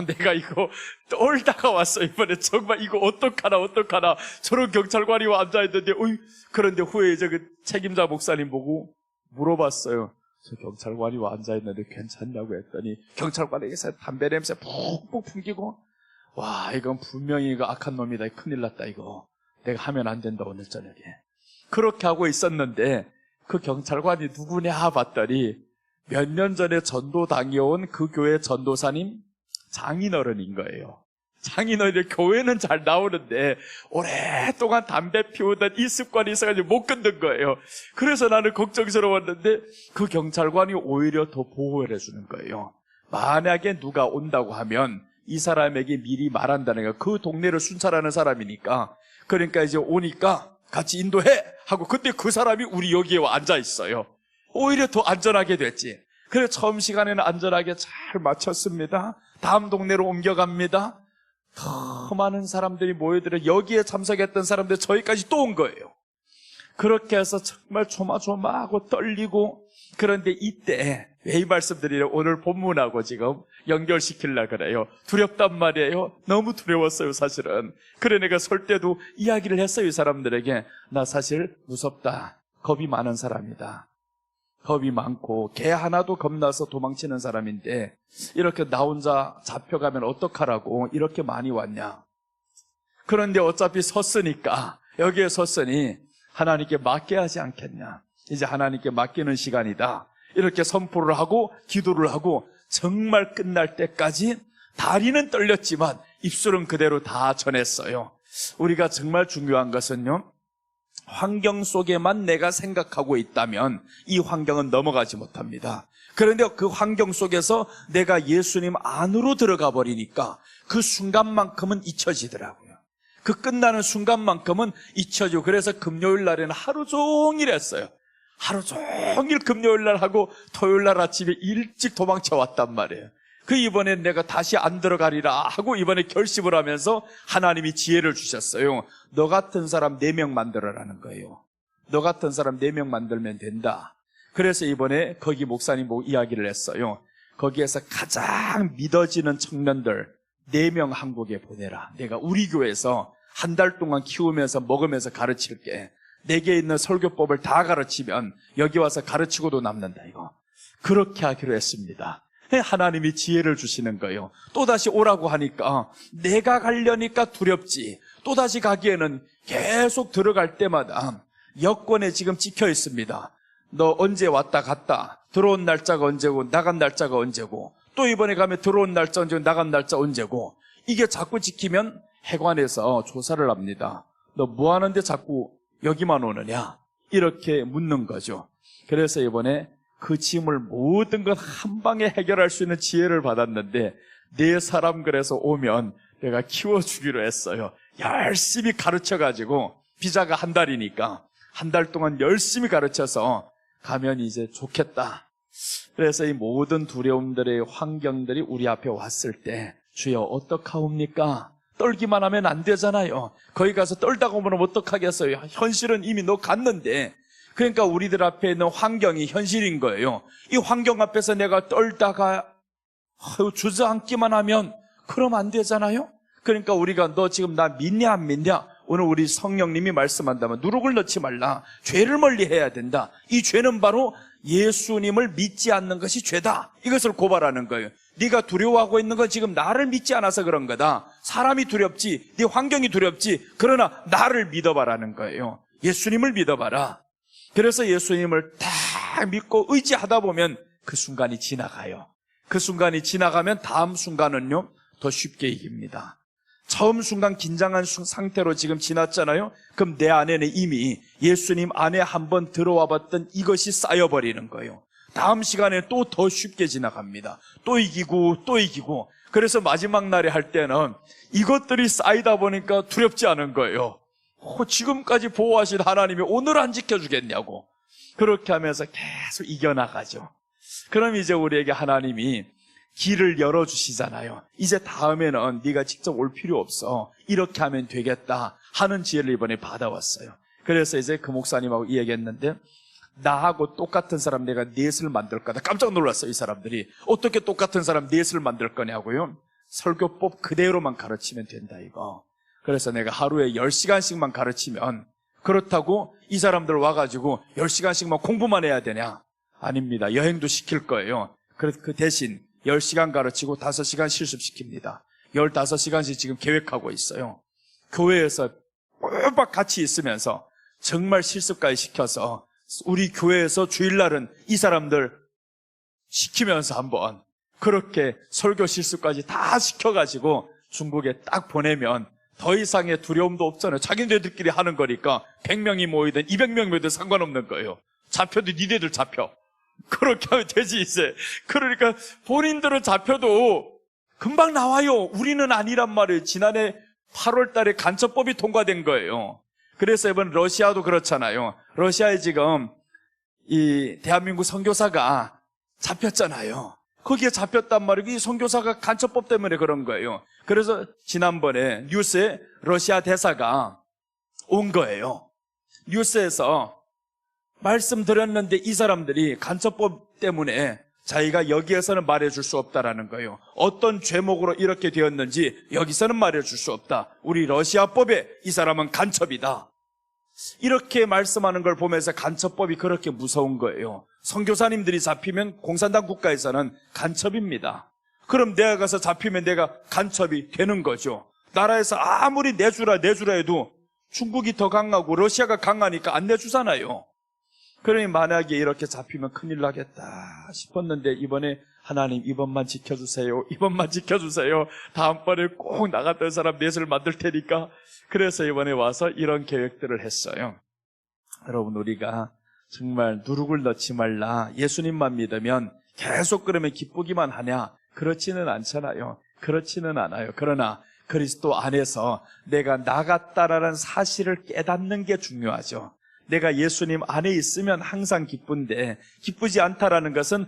내가 이거 떨다가 왔어. 이번에 정말 이거 어떡하나 저런 경찰관이 와 앉아있는데 그런데 후에 이제 그 책임자 목사님 보고 물어봤어요. 저 경찰관이 와 앉아있는데 괜찮냐고 했더니 경찰관에게서 담배 냄새 푹푹 풍기고 와 이건 분명히 이거 악한 놈이다. 큰일 났다 이거. 내가 하면 안 된다 오늘 저녁에. 그렇게 하고 있었는데 그 경찰관이 누구냐 봤더니 몇 년 전에 전도 당해온 그 교회 전도사님 장인어른인 거예요. 장인어른이 교회는 잘 나오는데 오랫동안 담배 피우던 이 습관이 있어가지고 못 끊는 거예요. 그래서 나는 걱정스러웠는데 그 경찰관이 오히려 더 보호를 해주는 거예요. 만약에 누가 온다고 하면 이 사람에게 미리 말한다는 거예요. 그 동네를 순찰하는 사람이니까. 그러니까 이제 오니까 같이 인도해 하고 근데 그 사람이 우리 여기에 와 앉아 있어요. 오히려 더 안전하게 됐지. 그래서 처음 시간에는 안전하게 잘 마쳤습니다. 다음 동네로 옮겨갑니다. 더 많은 사람들이 모여들어 여기에 참석했던 사람들 저희까지 또 온 거예요. 그렇게 해서 정말 조마조마하고 떨리고 그런데 이때 왜 이 말씀드리려 오늘 본문하고 지금 연결시키려고 그래요. 두렵단 말이에요. 너무 두려웠어요, 사실은. 그래 내가 설 때도 이야기를 했어요, 이 사람들에게. 나 사실 무섭다. 겁이 많은 사람이다. 겁이 많고 개 하나도 겁나서 도망치는 사람인데 이렇게 나 혼자 잡혀가면 어떡하라고 이렇게 많이 왔냐. 그런데 어차피 섰으니까, 여기에 섰으니 하나님께 맡겨야 하지 않겠냐. 이제 하나님께 맡기는 시간이다. 이렇게 선포를 하고 기도를 하고 정말 끝날 때까지 다리는 떨렸지만 입술은 그대로 다 전했어요. 우리가 정말 중요한 것은요, 환경 속에만 내가 생각하고 있다면 이 환경은 넘어가지 못합니다. 그런데 그 환경 속에서 내가 예수님 안으로 들어가 버리니까 그 순간만큼은 잊혀지더라고요. 그 끝나는 순간만큼은 잊혀지고, 그래서 금요일 날에는 하루 종일 했어요. 하루 종일 금요일 날 하고 토요일 날 아침에 일찍 도망쳐 왔단 말이에요. 그 이번엔 내가 다시 안 들어가리라 하고 이번에 결심을 하면서 하나님이 지혜를 주셨어요. 너 같은 사람 4명 만들어라는 거예요. 너 같은 사람 4명 만들면 된다. 그래서 이번에 거기 목사님 보고 이야기를 했어요. 거기에서 가장 믿어지는 청년들 4명 한국에 보내라. 내가 우리 교회에서 한 달 동안 키우면서 먹으면서 가르칠게. 내게 있는 설교법을 다 가르치면 여기 와서 가르치고도 남는다, 이거. 그렇게 하기로 했습니다. 하나님이 지혜를 주시는 거예요. 또다시 오라고 하니까 내가 가려니까 두렵지. 또다시 가기에는 계속 들어갈 때마다 여권에 지금 찍혀 있습니다. 너 언제 왔다 갔다, 들어온 날짜가 언제고 나간 날짜가 언제고, 또 이번에 가면 들어온 날짜 언제고 나간 날짜 언제고, 이게 자꾸 지키면 해관에서 조사를 합니다. 너 뭐 하는데 자꾸 여기만 오느냐, 이렇게 묻는 거죠. 그래서 이번에 그 짐을 모든 것 한 방에 해결할 수 있는 지혜를 받았는데, 4사람 그래서 오면 내가 키워주기로 했어요. 열심히 가르쳐가지고, 비자가 한 달이니까 한 달 동안 열심히 가르쳐서 가면 이제 좋겠다. 그래서 이 모든 두려움들의 환경들이 우리 앞에 왔을 때 주여 어떡하옵니까? 떨기만 하면 안 되잖아요. 거기 가서 떨다가 오면 어떡하겠어요? 현실은 이미 너 갔는데. 그러니까 우리들 앞에 있는 환경이 현실인 거예요. 이 환경 앞에서 내가 떨다가 주저앉기만 하면 그럼 안 되잖아요. 그러니까 우리가 너 지금 나 믿냐 안 믿냐? 오늘 우리 성령님이 말씀한다면 누룩을 넣지 말라. 죄를 멀리 해야 된다. 이 죄는 바로 예수님을 믿지 않는 것이 죄다. 이것을 고발하는 거예요. 네가 두려워하고 있는 건 지금 나를 믿지 않아서 그런 거다. 사람이 두렵지, 네 환경이 두렵지, 그러나 나를 믿어봐라는 거예요. 예수님을 믿어봐라. 그래서 예수님을 딱 믿고 의지하다 보면 그 순간이 지나가요. 그 순간이 지나가면 다음 순간은요 더 쉽게 이깁니다. 처음 순간 긴장한 상태로 지금 지났잖아요. 그럼 내 안에는 이미 예수님 안에 한번 들어와 봤던 이것이 쌓여버리는 거예요. 다음 시간에 또 더 쉽게 지나갑니다. 또 이기고 또 이기고. 그래서 마지막 날에 할 때는 이것들이 쌓이다 보니까 두렵지 않은 거예요. 지금까지 보호하신 하나님이 오늘 안 지켜주겠냐고. 그렇게 하면서 계속 이겨나가죠. 그럼 이제 우리에게 하나님이 길을 열어주시잖아요. 이제 다음에는 네가 직접 올 필요 없어. 이렇게 하면 되겠다 하는 지혜를 이번에 받아왔어요. 그래서 이제 그 목사님하고 얘기했는데, 나하고 똑같은 사람 내가 넷을 만들 거다. 깜짝 놀랐어요. 이 사람들이 어떻게 똑같은 사람 넷을 만들 거냐고요. 설교법 그대로만 가르치면 된다, 이거. 그래서 내가 하루에 10시간씩만 가르치면, 그렇다고 이 사람들 와가지고 10시간씩만 공부만 해야 되냐? 아닙니다. 여행도 시킬 거예요. 그래서 그 대신 10시간 가르치고 5시간 실습시킵니다. 15시간씩 지금 계획하고 있어요. 교회에서 꼬박 같이 있으면서 정말 실습까지 시켜서 우리 교회에서 주일날은 이 사람들 시키면서 한번 그렇게 설교 실습까지 다 시켜가지고 중국에 딱 보내면 더 이상의 두려움도 없잖아요. 자기네들끼리 하는 거니까 100명이 모이든 200명이 모이든 상관없는 거예요. 잡혀도 니네들 잡혀. 그렇게 하면 되지 이제. 그러니까 본인들은 잡혀도 금방 나와요. 우리는 아니란 말이에요. 지난해 8월 달에 간첩법이 통과된 거예요. 그래서 이번 러시아도 그렇잖아요. 러시아에 지금 이 대한민국 선교사가 잡혔잖아요. 거기에 잡혔단 말이고, 이 선교사가 간첩법 때문에 그런 거예요. 그래서 지난번에 뉴스에 러시아 대사가 온 거예요. 뉴스에서 말씀드렸는데 이 사람들이 간첩법 때문에 자기가 여기에서는 말해줄 수 없다라는 거예요. 어떤 죄목으로 이렇게 되었는지 여기서는 말해줄 수 없다. 우리 러시아법에 이 사람은 간첩이다. 이렇게 말씀하는 걸 보면서 간첩법이 그렇게 무서운 거예요. 선교사님들이 잡히면 공산당 국가에서는 간첩입니다. 그럼 내가 가서 잡히면 내가 간첩이 되는 거죠. 나라에서 아무리 내주라 해도 중국이 더 강하고 러시아가 강하니까 안 내주잖아요. 그러니 만약에 이렇게 잡히면 큰일 나겠다 싶었는데 이번에 하나님 이번만 지켜주세요. 이번만 지켜주세요. 다음번에 꼭 나갔던 사람 넷을 만들 테니까. 그래서 이번에 와서 이런 계획들을 했어요. 여러분, 우리가 정말 누룩을 넣지 말라. 예수님만 믿으면 계속 그러면 기쁘기만 하냐? 그렇지는 않잖아요. 그렇지는 않아요. 그러나 그리스도 안에서 내가 나갔다라는 사실을 깨닫는 게 중요하죠. 내가 예수님 안에 있으면 항상 기쁜데 기쁘지 않다라는 것은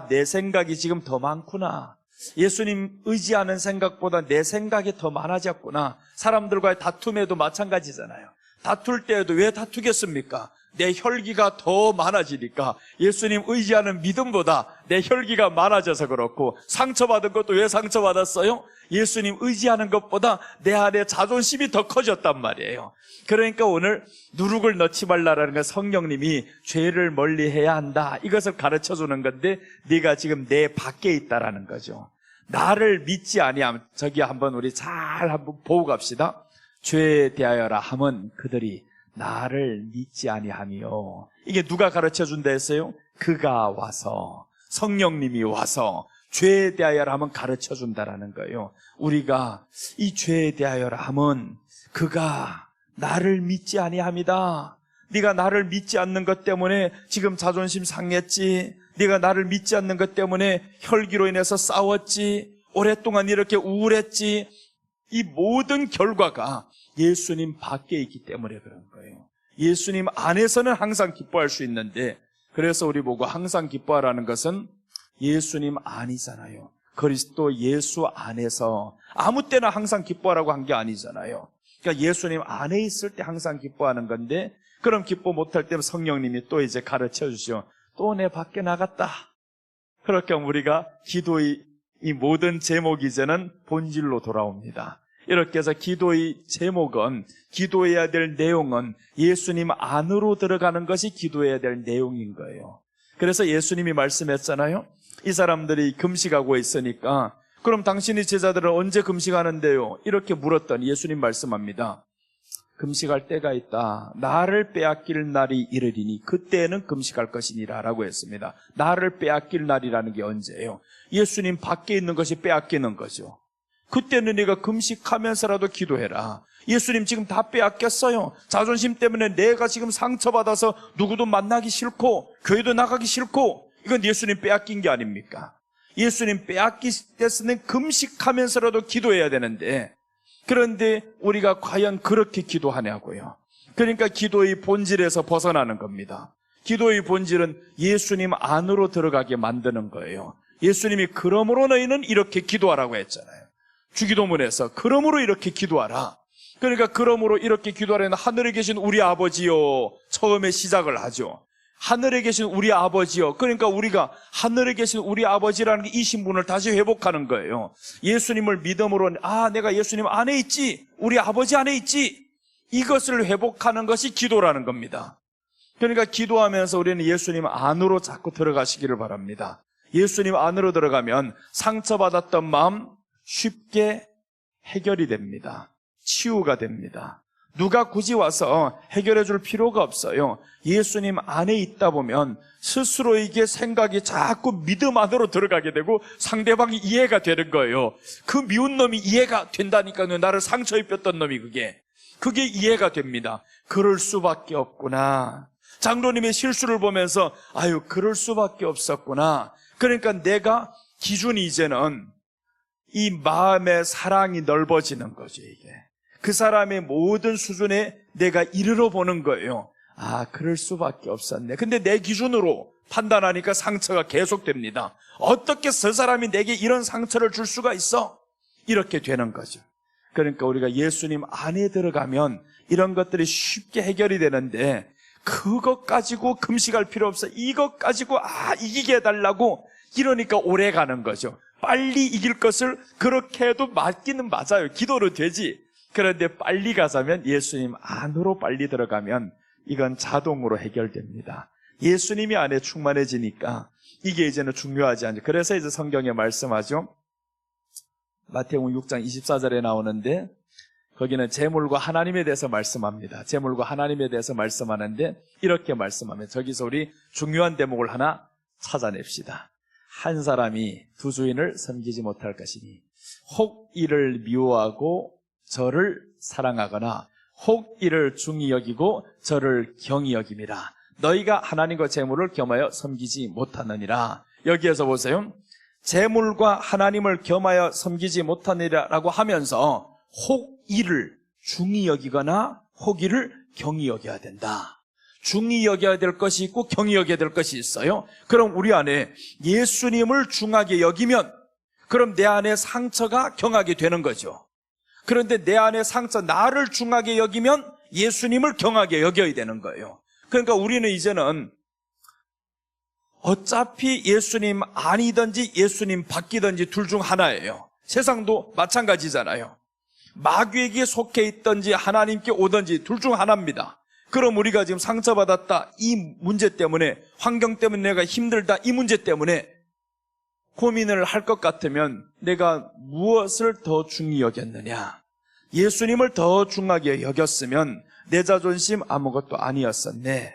내 생각이 지금 더 많구나. 예수님 의지하는 생각보다 내 생각이 더 많아졌구나. 사람들과의 다툼에도 마찬가지잖아요. 다툴 때에도 왜 다투겠습니까? 내 혈기가 더 많아지니까. 예수님 의지하는 믿음보다 내 혈기가 많아져서 그렇고, 상처받은 것도 왜 상처받았어요? 예수님 의지하는 것보다 내 안에 자존심이 더 커졌단 말이에요. 그러니까 오늘 누룩을 넣지 말라라는 건 성령님이 죄를 멀리해야 한다, 이것을 가르쳐주는 건데 네가 지금 내 밖에 있다라는 거죠. 나를 믿지 아니함. 저기 한번 우리 잘 한번 보고 갑시다. 죄에 대하여라 함은 그들이 나를 믿지 아니하며. 이게 누가 가르쳐준다 했어요? 그가 와서, 성령님이 와서 죄에 대하여라 하면 가르쳐준다라는 거예요. 우리가 이 죄에 대하여라 하면 그가 나를 믿지 아니함이다. 네가 나를 믿지 않는 것 때문에 지금 자존심 상했지. 네가 나를 믿지 않는 것 때문에 혈기로 인해서 싸웠지. 오랫동안 이렇게 우울했지. 이 모든 결과가 예수님 밖에 있기 때문에 그런 거예요. 예수님 안에서는 항상 기뻐할 수 있는데, 그래서 우리 보고 항상 기뻐하라는 것은 예수님 안이잖아요. 그리스도 예수 안에서 아무 때나 항상 기뻐하라고 한 게 아니잖아요. 그러니까 예수님 안에 있을 때 항상 기뻐하는 건데, 그럼 기뻐 못할 때는 성령님이 또 이제 가르쳐 주시죠. 또 내 밖에 나갔다. 그렇게 하면 우리가 기도의 이 모든 제목이 이제는 본질로 돌아옵니다. 이렇게 해서 기도의 제목은, 기도해야 될 내용은 예수님 안으로 들어가는 것이 기도해야 될 내용인 거예요. 그래서 예수님이 말씀했잖아요. 이 사람들이 금식하고 있으니까 그럼 당신의 제자들은 언제 금식하는데요? 이렇게 물었더니 예수님 말씀합니다. 금식할 때가 있다. 나를 빼앗길 날이 이르리니 그때는 금식할 것이니라 라고 했습니다. 나를 빼앗길 날이라는 게 언제예요? 예수님 밖에 있는 것이 빼앗기는 거죠. 그때는 네가 금식하면서라도 기도해라. 예수님 지금 다 빼앗겼어요. 자존심 때문에 내가 지금 상처받아서 누구도 만나기 싫고 교회도 나가기 싫고, 이건 예수님 빼앗긴 게 아닙니까? 예수님 빼앗길 때는 금식하면서라도 기도해야 되는데, 그런데 우리가 과연 그렇게 기도하냐고요. 그러니까 기도의 본질에서 벗어나는 겁니다. 기도의 본질은 예수님 안으로 들어가게 만드는 거예요. 예수님이 그러므로 너희는 이렇게 기도하라고 했잖아요. 주기도문에서 그러므로 이렇게 기도하라. 그러니까 그러므로 이렇게 기도하라는 하늘에 계신 우리 아버지요, 처음에 시작을 하죠. 하늘에 계신 우리 아버지요. 그러니까 우리가 하늘에 계신 우리 아버지라는 이 신분을 다시 회복하는 거예요. 예수님을 믿음으로, 내가 예수님 안에 있지, 우리 아버지 안에 있지, 이것을 회복하는 것이 기도라는 겁니다. 그러니까 기도하면서 우리는 예수님 안으로 자꾸 들어가시기를 바랍니다. 예수님 안으로 들어가면 상처받았던 마음 쉽게 해결이 됩니다. 치유가 됩니다. 누가 굳이 와서 해결해 줄 필요가 없어요. 예수님 안에 있다 보면 스스로에게 생각이 자꾸 믿음 안으로 들어가게 되고 상대방이 이해가 되는 거예요. 그 미운 놈이 이해가 된다니까요. 나를 상처 입혔던 놈이 그게 이해가 됩니다. 그럴 수밖에 없구나. 장로님의 실수를 보면서 그럴 수밖에 없었구나. 그러니까 내가 기준이 이제는 이 마음의 사랑이 넓어지는 거죠. 이게 그 사람의 모든 수준에 내가 이르러 보는 거예요. 그럴 수밖에 없었네. 근데 내 기준으로 판단하니까 상처가 계속됩니다. 어떻게 저 사람이 내게 이런 상처를 줄 수가 있어? 이렇게 되는 거죠. 그러니까 우리가 예수님 안에 들어가면 이런 것들이 쉽게 해결이 되는데, 그것 가지고 금식할 필요 없어. 이것 가지고 이기게 해달라고 이러니까 오래 가는 거죠. 빨리 이길 것을 그렇게 해도 맞기는 맞아요. 기도로 되지. 그런데 빨리 가자면, 예수님 안으로 빨리 들어가면 이건 자동으로 해결됩니다. 예수님이 안에 충만해지니까 이게 이제는 중요하지 않죠. 그래서 이제 성경에 말씀하죠. 마태복음 6장 24절에 나오는데, 거기는 재물과 하나님에 대해서 말씀합니다. 재물과 하나님에 대해서 말씀하는데 이렇게 말씀하면, 저기서 우리 중요한 대목을 하나 찾아냅시다. 한 사람이 두 주인을 섬기지 못할 것이니 혹 이를 미워하고 저를 사랑하거나 혹 이를 중히 여기고 저를 경히 여김이라. 너희가 하나님과 재물을 겸하여 섬기지 못하느니라. 여기에서 보세요. 재물과 하나님을 겸하여 섬기지 못하느니라라고 하면서 혹 이를 중히 여기거나 혹 이를 경히 여겨야 된다. 중히 여겨야 될 것이 있고 경히 여겨야 될 것이 있어요. 그럼 우리 안에 예수님을 중하게 여기면, 그럼 내 안에 상처가 경하게 되는 거죠. 그런데 내 안에 상처, 나를 중하게 여기면 예수님을 경하게 여겨야 되는 거예요. 그러니까 우리는 이제는 어차피 예수님 아니든지 예수님 바뀌든지 둘 중 하나예요. 세상도 마찬가지잖아요. 마귀에게 속해 있든지 하나님께 오든지 둘 중 하나입니다. 그럼 우리가 지금 상처받았다, 이 문제 때문에, 환경 때문에 내가 힘들다, 이 문제 때문에 고민을 할 것 같으면 내가 무엇을 더 중히 여겼느냐? 예수님을 더 중하게 여겼으면 내 자존심 아무것도 아니었었네.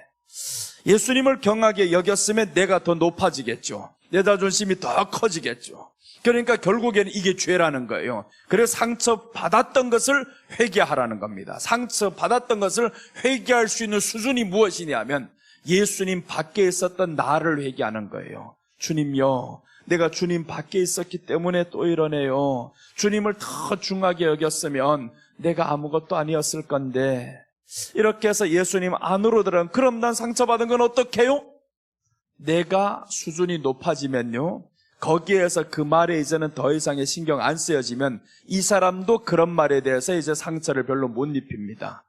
예수님을 경하게 여겼으면 내가 더 높아지겠죠. 내 자존심이 더 커지겠죠. 그러니까 결국에는 이게 죄라는 거예요. 그래서 상처받았던 것을 회개하라는 겁니다. 상처받았던 것을 회개할 수 있는 수준이 무엇이냐면 예수님 밖에 있었던 나를 회개하는 거예요. 주님요, 내가 주님 밖에 있었기 때문에 또 이러네요. 주님을 더 중하게 여겼으면 내가 아무것도 아니었을 건데, 이렇게 해서 예수님 안으로 들어가면, 그럼 난 상처받은 건 어떻게 해요? 내가 수준이 높아지면요, 거기에서 그 말에 이제는 더 이상의 신경 안 쓰여지면 이 사람도 그런 말에 대해서 이제 상처를 별로 못 입힙니다.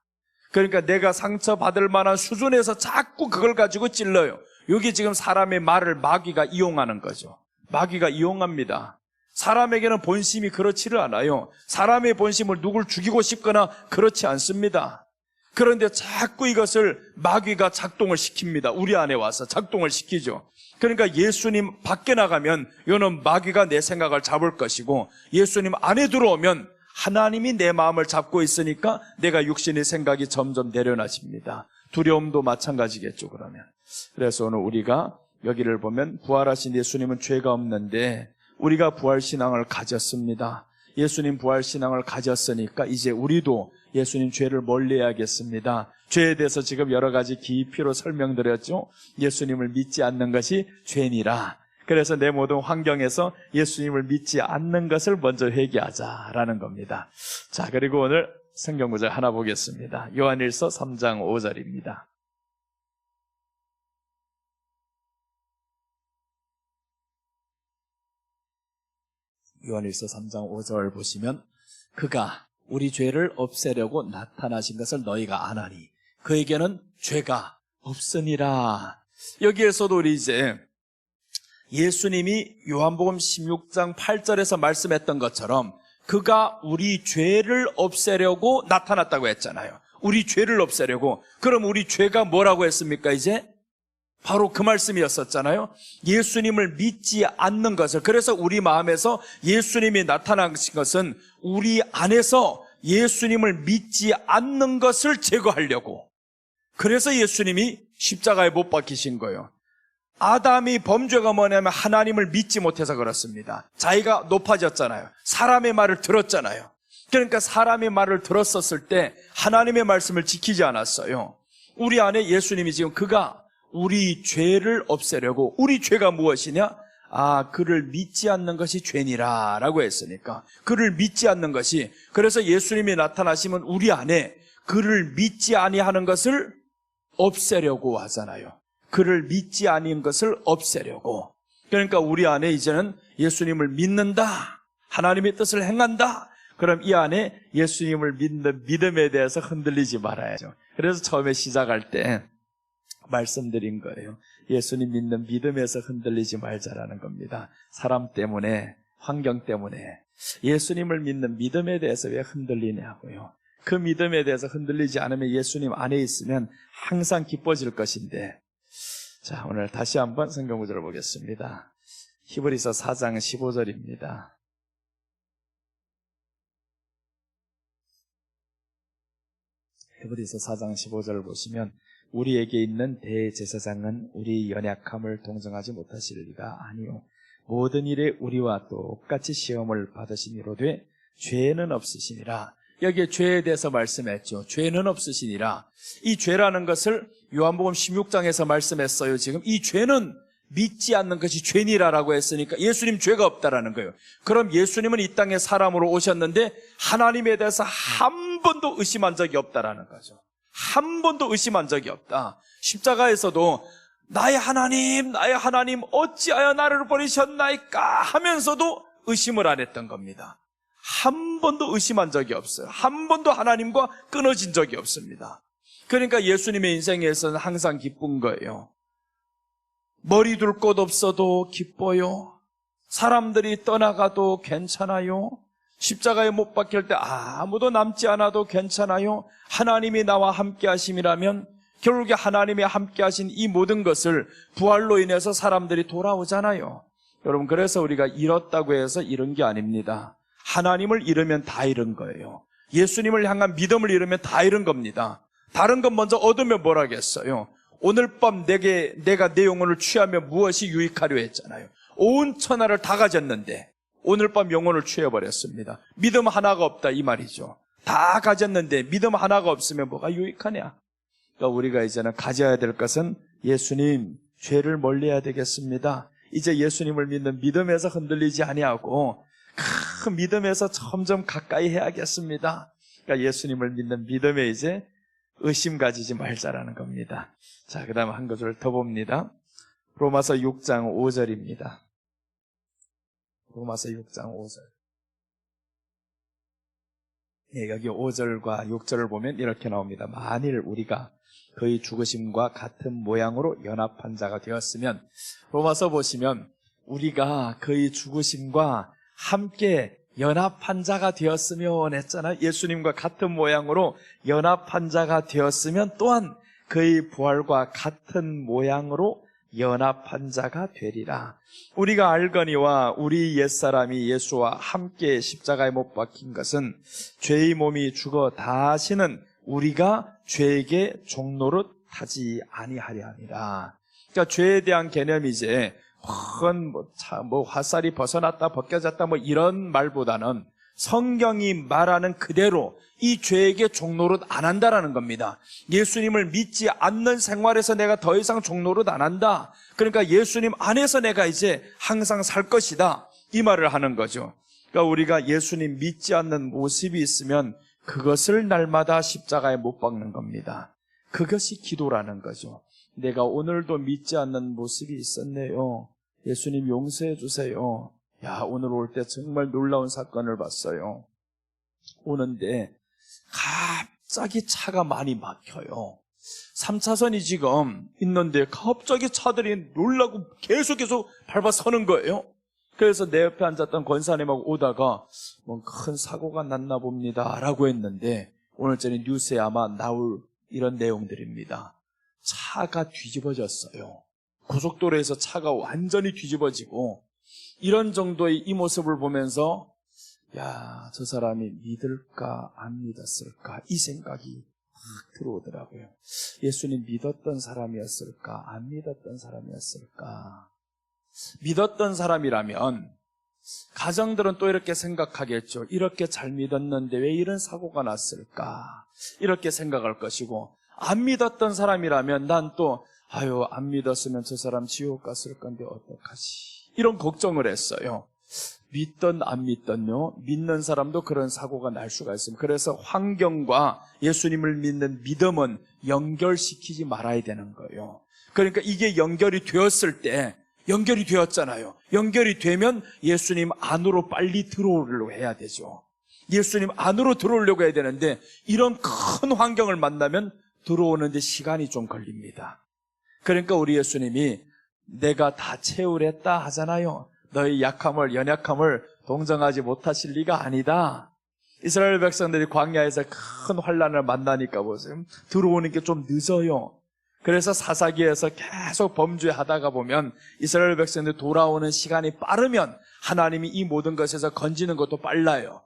그러니까 내가 상처받을 만한 수준에서 자꾸 그걸 가지고 찔러요. 여기 지금 사람의 말을 마귀가 이용하는 거죠. 마귀가 이용합니다. 사람에게는 본심이 그렇지를 않아요. 사람의 본심을 누굴 죽이고 싶거나 그렇지 않습니다. 그런데 자꾸 이것을 마귀가 작동을 시킵니다. 우리 안에 와서 작동을 시키죠. 그러니까 예수님 밖에 나가면 이거는 마귀가 내 생각을 잡을 것이고, 예수님 안에 들어오면 하나님이 내 마음을 잡고 있으니까 내가 육신의 생각이 점점 내려놔집니다. 두려움도 마찬가지겠죠, 그러면. 그래서 오늘 우리가 여기를 보면 부활하신 예수님은 죄가 없는데 우리가 부활신앙을 가졌습니다. 예수님 부활신앙을 가졌으니까 이제 우리도 예수님 죄를 멀리해야겠습니다. 죄에 대해서 지금 여러 가지 깊이로 설명드렸죠. 예수님을 믿지 않는 것이 죄니라. 그래서 내 모든 환경에서 예수님을 믿지 않는 것을 먼저 회개하자라는 겁니다. 자, 그리고 오늘 성경 구절 하나 보겠습니다. 요한일서 3장 5절입니다. 요한일서 3장 5절 보시면, 그가 우리 죄를 없애려고 나타나신 것을 너희가 아나니 그에게는 죄가 없으니라. 여기에서도 우리 이제 예수님이 요한복음 16장 8절에서 말씀했던 것처럼 그가 우리 죄를 없애려고 나타났다고 했잖아요. 우리 죄를 없애려고. 그럼 우리 죄가 뭐라고 했습니까? 이제 바로 그 말씀이었었잖아요. 예수님을 믿지 않는 것을. 그래서 우리 마음에서 예수님이 나타나신 것은 우리 안에서 예수님을 믿지 않는 것을 제거하려고. 그래서 예수님이 십자가에 못 박히신 거예요. 아담이 범죄가 뭐냐면 하나님을 믿지 못해서 그렇습니다. 자기가 높아졌잖아요. 사람의 말을 들었잖아요. 그러니까 사람의 말을 들었었을 때 하나님의 말씀을 지키지 않았어요. 우리 안에 예수님이 지금 그가 우리 죄를 없애려고. 우리 죄가 무엇이냐? 그를 믿지 않는 것이 죄니라 라고 했으니까 그를 믿지 않는 것이, 그래서 예수님이 나타나시면 우리 안에 그를 믿지 아니하는 것을 없애려고 하잖아요. 그를 믿지 아니한 것을 없애려고. 그러니까 우리 안에 이제는 예수님을 믿는다, 하나님의 뜻을 행한다. 그럼 이 안에 예수님을 믿는 믿음에 대해서 흔들리지 말아야죠. 그래서 처음에 시작할 때 말씀드린 거예요. 예수님 믿는 믿음에서 흔들리지 말자라는 겁니다. 사람 때문에, 환경 때문에 예수님을 믿는 믿음에 대해서 왜 흔들리냐고요. 그 믿음에 대해서 흔들리지 않으면 예수님 안에 있으면 항상 기뻐질 것인데. 자, 오늘 다시 한번 성경 구절을 보겠습니다. 히브리서 4장 15절입니다. 히브리서 4장 15절을 보시면 우리에게 있는 대제사장은 우리 연약함을 동정하지 못하실 리가 아니요 모든 일에 우리와 똑같이 시험을 받으시니로되 죄는 없으시니라. 여기에 죄에 대해서 말씀했죠. 죄는 없으시니라. 이 죄라는 것을 요한복음 16장에서 말씀했어요. 지금 이 죄는 믿지 않는 것이 죄니라라고 했으니까 예수님 죄가 없다라는 거예요. 그럼 예수님은 이 땅에 사람으로 오셨는데 하나님에 대해서 한 번도 의심한 적이 없다라는 거죠. 한 번도 의심한 적이 없다. 십자가에서도 나의 하나님 어찌하여 나를 버리셨나이까 하면서도 의심을 안 했던 겁니다. 한 번도 의심한 적이 없어요. 한 번도 하나님과 끊어진 적이 없습니다. 그러니까 예수님의 인생에서는 항상 기쁜 거예요. 머리 둘 곳 없어도 기뻐요. 사람들이 떠나가도 괜찮아요. 십자가에 못 박힐 때 아무도 남지 않아도 괜찮아요. 하나님이 나와 함께 하심이라면 결국에 하나님이 함께 하신 이 모든 것을 부활로 인해서 사람들이 돌아오잖아요. 여러분, 그래서 우리가 잃었다고 해서 잃은 게 아닙니다. 하나님을 잃으면 다 잃은 거예요. 예수님을 향한 믿음을 잃으면 다 잃은 겁니다. 다른 건 먼저 얻으면 뭘 하겠어요? 오늘 밤 내가 내 영혼을 취하며 무엇이 유익하려 했잖아요. 온 천하를 다 가졌는데 오늘 밤 영혼을 취해버렸습니다. 믿음 하나가 없다 이 말이죠. 다 가졌는데 믿음 하나가 없으면 뭐가 유익하냐? 그러니까 우리가 이제는 가져야 될 것은 예수님, 죄를 멀리해야 되겠습니다. 이제 예수님을 믿는 믿음에서 흔들리지 아니하고 큰 믿음에서 점점 가까이 해야겠습니다. 그러니까 예수님을 믿는 믿음에 이제 의심 가지지 말자라는 겁니다. 자, 그 다음 한 구절 더 봅니다. 로마서 6장 5절입니다. 로마서 6장 5절. 예, 여기 5절과 6절을 보면 이렇게 나옵니다. 만일 우리가 그의 죽으심과 같은 모양으로 연합한 자가 되었으면, 로마서 보시면 우리가 그의 죽으심과 함께 연합한 자가 되었으면 했잖아요. 예수님과 같은 모양으로 연합한 자가 되었으면 또한 그의 부활과 같은 모양으로 연합한 자가 되리라. 우리가 알거니와 우리 옛사람이 예수와 함께 십자가에 못 박힌 것은 죄의 몸이 죽어 다시는 우리가 죄에게 종노릇 하지 아니하려 함이라. 그러니까 죄에 대한 개념이 이제 화살이 벗어났다 벗겨졌다 이런 말보다는 성경이 말하는 그대로 이 죄에게 종노릇 안 한다라는 겁니다. 예수님을 믿지 않는 생활에서 내가 더 이상 종노릇 안 한다. 그러니까 예수님 안에서 내가 이제 항상 살 것이다. 이 말을 하는 거죠. 그러니까 우리가 예수님 믿지 않는 모습이 있으면 그것을 날마다 십자가에 못 박는 겁니다. 그것이 기도라는 거죠. 내가 오늘도 믿지 않는 모습이 있었네요. 예수님 용서해 주세요. 야, 오늘 올 때 정말 놀라운 사건을 봤어요. 오는데 갑자기 차가 많이 막혀요. 3차선이 지금 있는데 갑자기 차들이 놀라고 계속 밟아 서는 거예요. 그래서 내 옆에 앉았던 권사님하고 오다가 큰 사고가 났나 봅니다 라고 했는데, 오늘처럼 뉴스에 아마 나올 이런 내용들입니다. 차가 뒤집어졌어요. 고속도로에서 차가 완전히 뒤집어지고, 이런 정도의 이 모습을 보면서 야, 저 사람이 믿을까 안 믿었을까 이 생각이 확 들어오더라고요. 예수님 믿었던 사람이었을까 안 믿었던 사람이었을까? 믿었던 사람이라면 가정들은 또 이렇게 생각하겠죠. 이렇게 잘 믿었는데 왜 이런 사고가 났을까? 이렇게 생각할 것이고, 안 믿었던 사람이라면 난 또 안 믿었으면 저 사람 지옥 갔을 건데 어떡하지? 이런 걱정을 했어요. 믿던 안 믿던요, 믿는 사람도 그런 사고가 날 수가 있습니다. 그래서 환경과 예수님을 믿는 믿음은 연결시키지 말아야 되는 거예요. 그러니까 이게 연결이 되었을 때, 연결이 되었잖아요. 연결이 되면 예수님 안으로 빨리 들어오려고 해야 되죠. 예수님 안으로 들어오려고 해야 되는데 이런 큰 환경을 만나면 들어오는데 시간이 좀 걸립니다. 그러니까 우리 예수님이 내가 다 채우랬다 하잖아요. 너희 약함을, 연약함을 동정하지 못하실 리가 아니다. 이스라엘 백성들이 광야에서 큰 환난을 만나니까 보세요. 들어오는 게 좀 늦어요. 그래서 사사기에서 계속 범죄하다가 보면 이스라엘 백성들이 돌아오는 시간이 빠르면 하나님이 이 모든 것에서 건지는 것도 빨라요.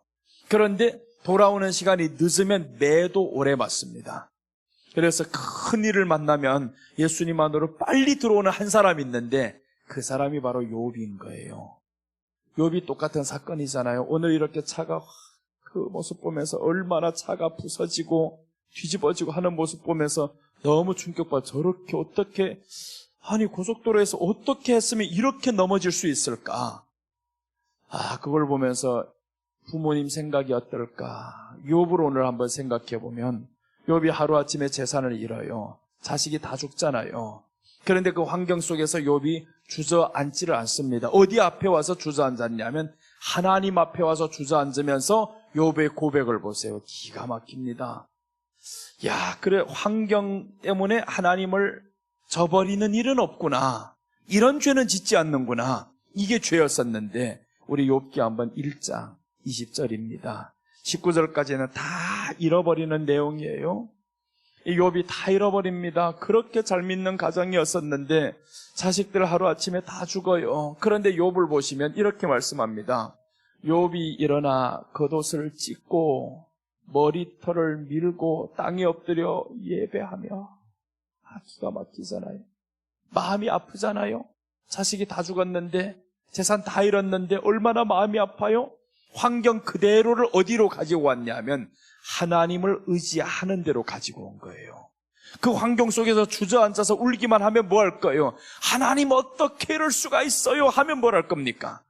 그런데 돌아오는 시간이 늦으면 매도 오래 맞습니다. 그래서 큰 일을 만나면 예수님 안으로 빨리 들어오는 한 사람이 있는데 그 사람이 바로 욥인 거예요. 욥이 똑같은 사건이잖아요. 오늘 이렇게 차가 그 모습 보면서 얼마나 차가 부서지고 뒤집어지고 하는 모습 보면서 너무 충격받아. 저렇게 어떻게, 아니 고속도로에서 어떻게 했으면 이렇게 넘어질 수 있을까? 그걸 보면서 부모님 생각이 어떨까? 욥을 오늘 한번 생각해 보면 욥이 하루아침에 재산을 잃어요. 자식이 다 죽잖아요. 그런데 그 환경 속에서 욥이 주저앉지를 않습니다. 어디 앞에 와서 주저앉았냐면 하나님 앞에 와서 주저앉으면서 욥의 고백을 보세요. 기가 막힙니다. 그래, 환경 때문에 하나님을 저버리는 일은 없구나. 이런 죄는 짓지 않는구나. 이게 죄였었는데 우리 욥기 한번 1장 20절입니다. 19절까지는 다 잃어버리는 내용이에요. 이 욥이 다 잃어버립니다. 그렇게 잘 믿는 가정이었었는데 자식들 하루아침에 다 죽어요. 그런데 욥을 보시면 이렇게 말씀합니다. 욥이 일어나 겉옷을 찢고 머리털을 밀고 땅에 엎드려 예배하며. 기가 막히잖아요. 마음이 아프잖아요. 자식이 다 죽었는데 재산 다 잃었는데 얼마나 마음이 아파요? 환경 그대로를 어디로 가지고 왔냐면 하나님을 의지하는 대로 가지고 온 거예요. 그 환경 속에서 주저앉아서 울기만 하면 뭐 할 거예요? 하나님 어떻게 이럴 수가 있어요? 하면 뭘 할 겁니까?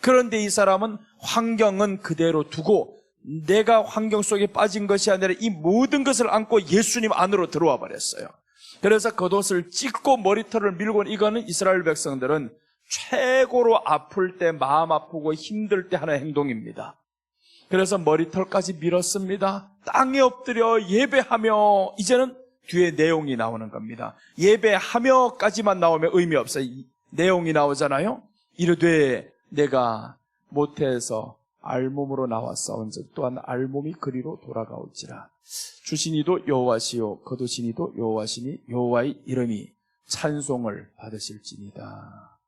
그런데 이 사람은 환경은 그대로 두고 내가 환경 속에 빠진 것이 아니라 이 모든 것을 안고 예수님 안으로 들어와 버렸어요. 그래서 겉옷을 찢고 머리털을 밀고, 이거는 이스라엘 백성들은 최고로 아플 때, 마음 아프고 힘들 때 하는 행동입니다. 그래서 머리털까지 밀었습니다. 땅에 엎드려 예배하며. 이제는 뒤에 내용이 나오는 겁니다. 예배하며까지만 나오면 의미 없어요. 내용이 나오잖아요. 이르되 내가 모태에서 알몸으로 나왔사온즉 또한 알몸이 그리로 돌아가올지라. 주시니도 여호와시요 거두시니도 여호와시니 여호와의 이름이 찬송을 받으실지니다.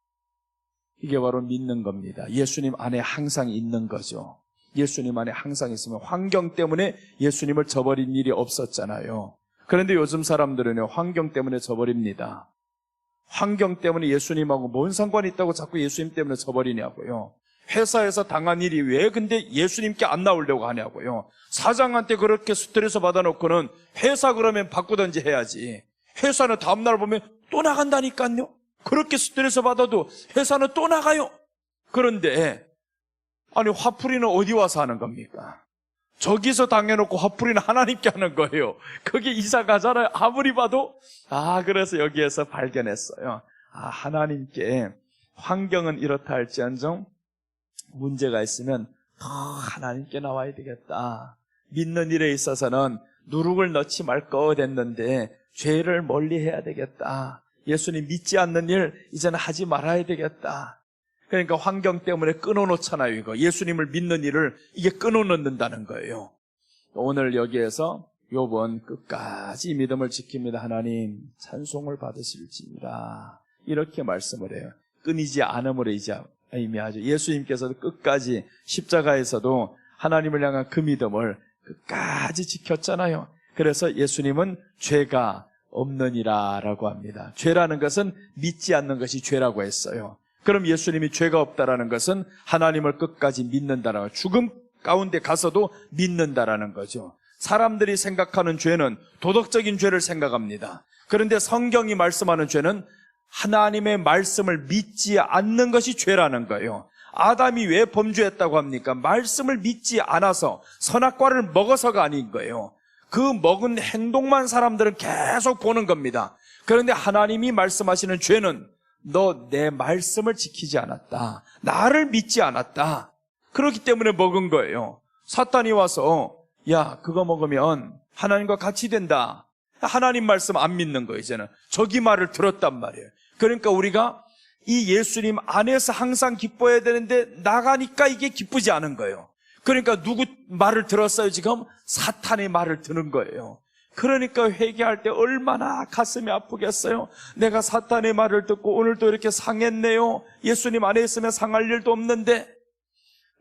이게 바로 믿는 겁니다. 예수님 안에 항상 있는 거죠. 예수님 안에 항상 있으면 환경 때문에 예수님을 저버린 일이 없었잖아요. 그런데 요즘 사람들은요, 환경 때문에 저버립니다. 환경 때문에 예수님하고 뭔 상관이 있다고 자꾸 예수님 때문에 저버리냐고요. 회사에서 당한 일이 왜 근데 예수님께 안 나오려고 하냐고요. 사장한테 그렇게 스트레스 받아놓고는 회사 그러면 바꾸든지 해야지. 회사는 다음날 보면 또 나간다니까요. 그렇게 스트레스 받아도 회사는 또 나가요. 그런데 아니 화풀이는 어디 와서 하는 겁니까? 저기서 당해놓고 화풀이는 하나님께 하는 거예요. 그게 이사 가잖아요. 아무리 봐도. 그래서 여기에서 발견했어요. 하나님께 환경은 이렇다 할지언정 문제가 있으면 더 하나님께 나와야 되겠다. 믿는 일에 있어서는 누룩을 넣지 말 거 됐는데 죄를 멀리 해야 되겠다. 예수님 믿지 않는 일 이제는 하지 말아야 되겠다. 그러니까 환경 때문에 끊어놓잖아요. 이거 예수님을 믿는 일을 이게 끊어놓는다는 거예요. 오늘 여기에서 욥은 끝까지 믿음을 지킵니다. 하나님 찬송을 받으실지니라 이렇게 말씀을 해요. 끊이지 않음으로 의미하죠. 예수님께서도 끝까지 십자가에서도 하나님을 향한 그 믿음을 끝까지 지켰잖아요. 그래서 예수님은 죄가 없느니라 라고 합니다. 죄라는 것은 믿지 않는 것이 죄라고 했어요. 그럼 예수님이 죄가 없다라는 것은 하나님을 끝까지 믿는다라는 거예요. 죽음 가운데 가서도 믿는다라는 거죠. 사람들이 생각하는 죄는 도덕적인 죄를 생각합니다. 그런데 성경이 말씀하는 죄는 하나님의 말씀을 믿지 않는 것이 죄라는 거예요. 아담이 왜 범죄했다고 합니까? 말씀을 믿지 않아서 선악과를 먹어서가 아닌 거예요. 그 먹은 행동만 사람들은 계속 보는 겁니다. 그런데 하나님이 말씀하시는 죄는 너 내 말씀을 지키지 않았다. 나를 믿지 않았다. 그렇기 때문에 먹은 거예요. 사탄이 와서 야 그거 먹으면 하나님과 같이 된다 하나님 말씀 안 믿는 거예요, 이제는. 저기 말을 들었단 말이에요. 그러니까 우리가 이 예수님 안에서 항상 기뻐해야 되는데 나가니까 이게 기쁘지 않은 거예요. 그러니까 누구 말을 들었어요, 지금? 사탄의 말을 듣는 거예요. 그러니까 회개할 때 얼마나 가슴이 아프겠어요. 내가 사탄의 말을 듣고 오늘도 이렇게 상했네요. 예수님 안에 있으면 상할 일도 없는데.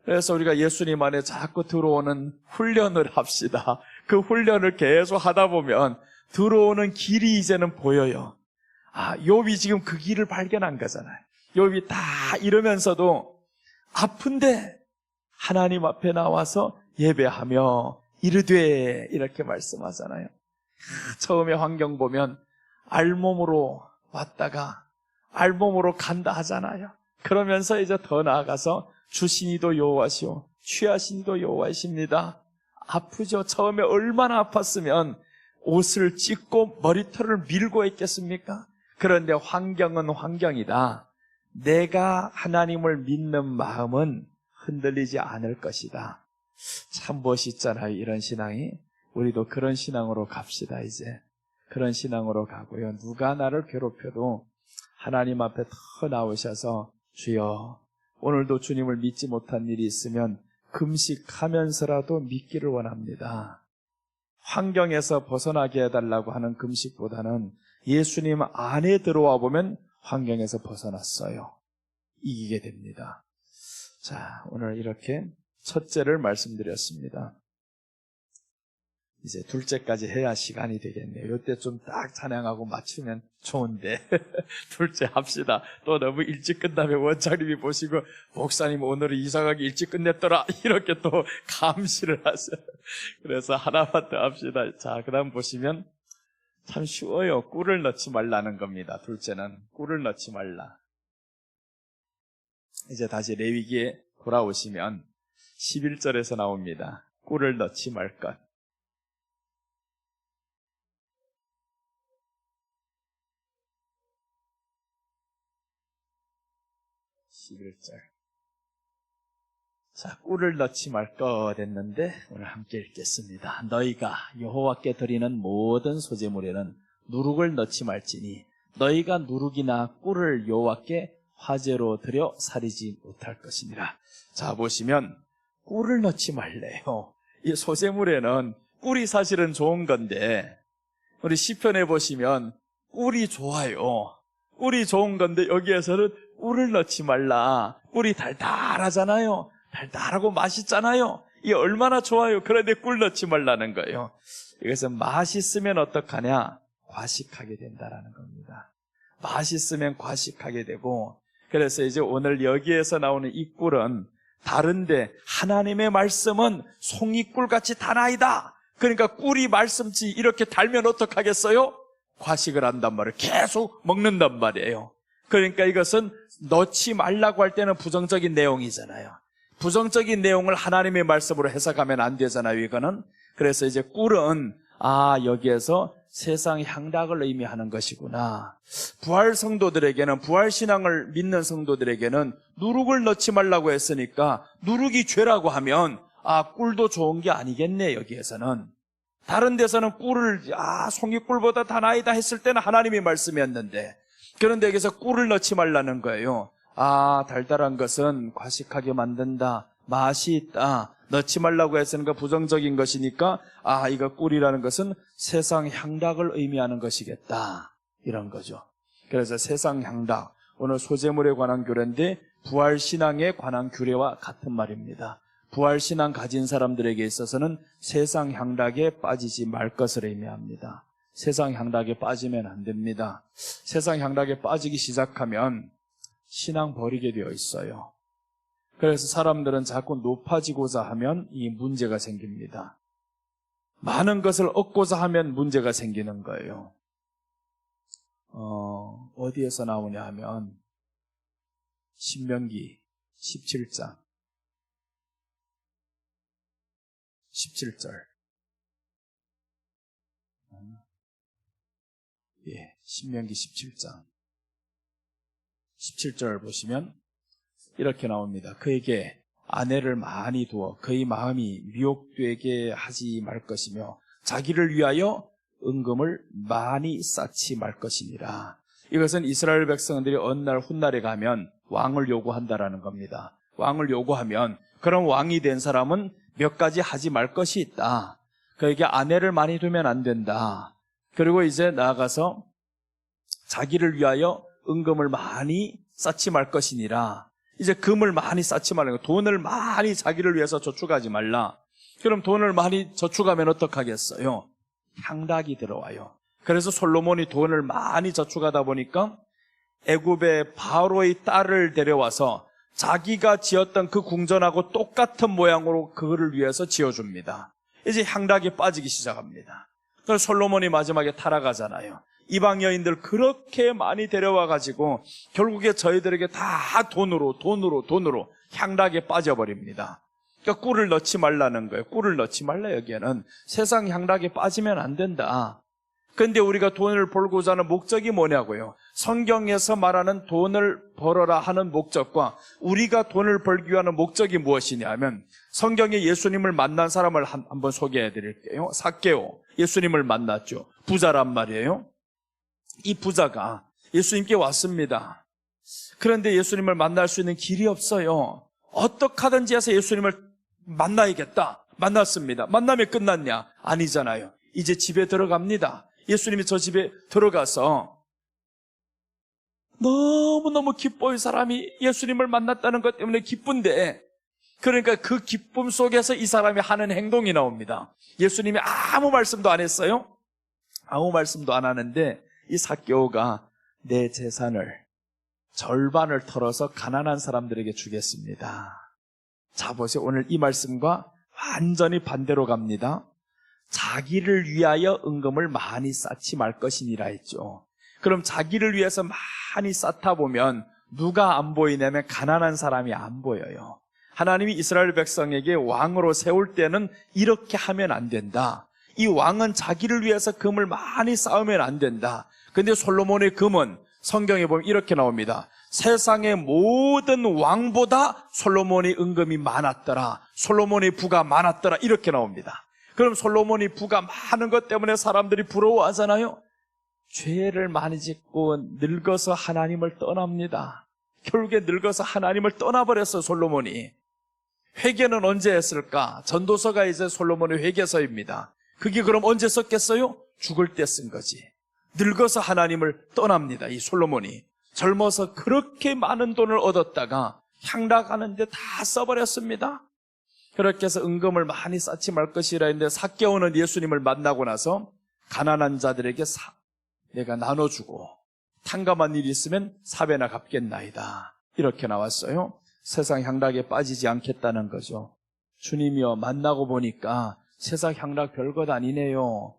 그래서 우리가 예수님 안에 자꾸 들어오는 훈련을 합시다. 그 훈련을 계속 하다 보면 들어오는 길이 이제는 보여요. 욥이 지금 그 길을 발견한 거잖아요. 욥이 다 이러면서도 아픈데 하나님 앞에 나와서 예배하며 이르되 이렇게 말씀하잖아요. 처음에 환경 보면 알몸으로 왔다가 알몸으로 간다 하잖아요. 그러면서 이제 더 나아가서 주시니도 여호와시오 취하시니도 여호와이십니다. 아프죠. 처음에 얼마나 아팠으면 옷을 찢고 머리털을 밀고 있겠습니까? 그런데 환경은 환경이다. 내가 하나님을 믿는 마음은 흔들리지 않을 것이다. 참 멋있잖아요, 이런 신앙이. 우리도 그런 신앙으로 갑시다. 이제 그런 신앙으로 가고요. 누가 나를 괴롭혀도 하나님 앞에 더 나오셔서 주여, 오늘도 주님을 믿지 못한 일이 있으면 금식하면서라도 믿기를 원합니다. 환경에서 벗어나게 해달라고 하는 금식보다는 예수님 안에 들어와 보면 환경에서 벗어났어요. 이기게 됩니다. 자, 오늘 이렇게 첫째를 말씀드렸습니다. 이제 둘째까지 해야 시간이 되겠네요. 이때 좀 딱 찬양하고 맞추면 좋은데 둘째 합시다. 또 너무 일찍 끝나면 원장님이 보시고 목사님 오늘은 이상하게 일찍 끝냈더라 이렇게 또 감시를 하세요. 그래서 하나만 더 합시다. 자, 그 다음 보시면 참 쉬워요. 꿀을 넣지 말라는 겁니다. 둘째는 꿀을 넣지 말라. 이제 다시 레위기에 돌아오시면 11절에서 나옵니다. 꿀을 넣지 말 것. 11절. 자, 꿀을 넣지 말 것 했는데 오늘 함께 읽겠습니다. 너희가 여호와께 드리는 모든 소제물에는 누룩을 넣지 말지니 너희가 누룩이나 꿀을 여호와께 화제로 드려 사리지 못할 것이니라. 자, 보시면 꿀을 넣지 말래요. 이 소제물에는 꿀이 사실은 좋은 건데 우리 시편에 보시면 꿀이 좋아요. 꿀이 좋은 건데 여기에서는 꿀을 넣지 말라. 꿀이 달달하잖아요. 달달하고 맛있잖아요. 이게 얼마나 좋아요. 그런데 꿀 넣지 말라는 거예요. 이것은 맛있으면 어떡하냐? 과식하게 된다라는 겁니다. 맛있으면 과식하게 되고, 그래서 이제 오늘 여기에서 나오는 이 꿀은 다른데 하나님의 말씀은 송이꿀같이 단아이다. 그러니까 꿀이 말씀지 이렇게 달면 어떡하겠어요? 과식을 한단 말이에요. 계속 먹는단 말이에요. 그러니까 이것은 넣지 말라고 할 때는 부정적인 내용이잖아요. 부정적인 내용을 하나님의 말씀으로 해석하면 안 되잖아요, 이거는. 그래서 이제 꿀은 여기에서 세상 향락을 의미하는 것이구나. 부활 성도들에게는, 부활 신앙을 믿는 성도들에게는 누룩을 넣지 말라고 했으니까 누룩이 죄라고 하면 꿀도 좋은 게 아니겠네. 여기에서는 다른 데서는 꿀을 송이꿀보다 다 나이다 했을 때는 하나님의 말씀이었는데, 그런데 여기서 꿀을 넣지 말라는 거예요. 달달한 것은 과식하게 만든다, 맛이 있다, 넣지 말라고 했으니까 부정적인 것이니까 이거 꿀이라는 것은 세상 향락을 의미하는 것이겠다, 이런 거죠. 그래서 세상 향락, 오늘 소제물에 관한 규례인데 부활신앙에 관한 규례와 같은 말입니다. 부활신앙 가진 사람들에게 있어서는 세상 향락에 빠지지 말 것을 의미합니다. 세상 향락에 빠지면 안 됩니다. 세상 향락에 빠지기 시작하면 신앙 버리게 되어 있어요. 그래서 사람들은 자꾸 높아지고자 하면 이 문제가 생깁니다. 많은 것을 얻고자 하면 문제가 생기는 거예요. 어디에서 나오냐 하면 신명기 17장 17절. 신명기 17장 17절 보시면 이렇게 나옵니다. 그에게 아내를 많이 두어 그의 마음이 미혹되게 하지 말 것이며 자기를 위하여 은금을 많이 쌓지 말 것이니라. 이것은 이스라엘 백성들이 어느 날 훗날에 가면 왕을 요구한다라는 겁니다. 왕을 요구하면 그럼 왕이 된 사람은 몇 가지 하지 말 것이 있다. 그에게 아내를 많이 두면 안 된다. 그리고 이제 나아가서 자기를 위하여 은금을 많이 쌓지 말 것이니라. 이제 금을 많이 쌓지 말라. 돈을 많이 자기를 위해서 저축하지 말라. 그럼 돈을 많이 저축하면 어떡하겠어요? 향락이 들어와요. 그래서 솔로몬이 돈을 많이 저축하다 보니까 애굽의 바로의 딸을 데려와서 자기가 지었던 그 궁전하고 똑같은 모양으로 그거를 위해서 지어줍니다. 이제 향락에 빠지기 시작합니다. 그래서 솔로몬이 마지막에 타락하잖아요. 이방 여인들 그렇게 많이 데려와가지고 결국에 저희들에게 다 돈으로 향락에 빠져버립니다. 그러니까 꿀을 넣지 말라는 거예요. 꿀을 넣지 말라. 여기에는 세상 향락에 빠지면 안 된다. 그런데 우리가 돈을 벌고자 하는 목적이 뭐냐고요? 성경에서 말하는 돈을 벌어라 하는 목적과 우리가 돈을 벌기 위한 목적이 무엇이냐 하면 성경에 예수님을 만난 사람을 한번 소개해 드릴게요. 삭개오, 예수님을 만났죠. 부자란 말이에요. 이 부자가 예수님께 왔습니다. 그런데 예수님을 만날 수 있는 길이 없어요. 어떻게 하든지 해서 예수님을 만나야겠다. 만났습니다. 만나면 끝났냐? 아니잖아요. 이제 집에 들어갑니다. 예수님이 저 집에 들어가서 너무너무 기뻐요. 이 사람이 예수님을 만났다는 것 때문에 기쁜데, 그러니까 그 기쁨 속에서 이 사람이 하는 행동이 나옵니다. 예수님이 아무 말씀도 안 했어요. 아무 말씀도 안 하는데 이 삭개오가 내 재산을 절반을 털어서 가난한 사람들에게 주겠습니다. 자, 보세요. 오늘 이 말씀과 완전히 반대로 갑니다. 자기를 위하여 은금을 많이 쌓지 말 것이니라 했죠. 그럼 자기를 위해서 많이 쌓다 보면 누가 안 보이냐면 가난한 사람이 안 보여요. 하나님이 이스라엘 백성에게 왕으로 세울 때는 이렇게 하면 안 된다. 이 왕은 자기를 위해서 금을 많이 쌓으면 안 된다. 근데 솔로몬의 금은 성경에 보면 이렇게 나옵니다. 세상의 모든 왕보다 솔로몬의 은금이 많았더라. 솔로몬의 부가 많았더라. 이렇게 나옵니다. 그럼 솔로몬이 부가 많은 것 때문에 사람들이 부러워하잖아요. 죄를 많이 짓고 늙어서 하나님을 떠납니다. 결국에 늙어서 하나님을 떠나버렸어. 솔로몬이. 회개는 언제 했을까? 전도서가 이제 솔로몬의 회개서입니다. 그게 그럼 언제 썼겠어요? 죽을 때 쓴 거지. 늙어서 하나님을 떠납니다. 이 솔로몬이. 젊어서 그렇게 많은 돈을 얻었다가 향락하는데 다 써버렸습니다. 그렇게 해서 은금을 많이 쌓지 말 것이라 했는데 삭개오는 예수님을 만나고 나서 가난한 자들에게 내가 나눠주고 탕감한 일이 있으면 4배나 갚겠나이다. 이렇게 나왔어요. 세상 향락에 빠지지 않겠다는 거죠. 주님이여, 만나고 보니까 세상 향락 별것 아니네요.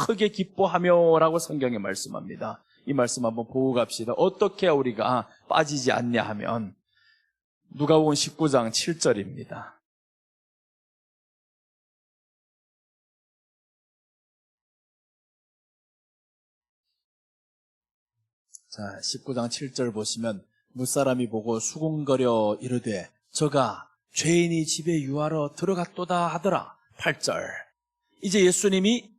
크게 기뻐하며 라고 성경에 말씀합니다. 이 말씀 한번 보고 갑시다. 어떻게 해야 우리가 빠지지 않냐 하면 누가복음 19장 7절입니다. 자, 19장 7절 보시면 무사람이 보고 수군거려 이르되 저가 죄인이 집에 유하러 들어갔도다 하더라. 8절. 이제 예수님이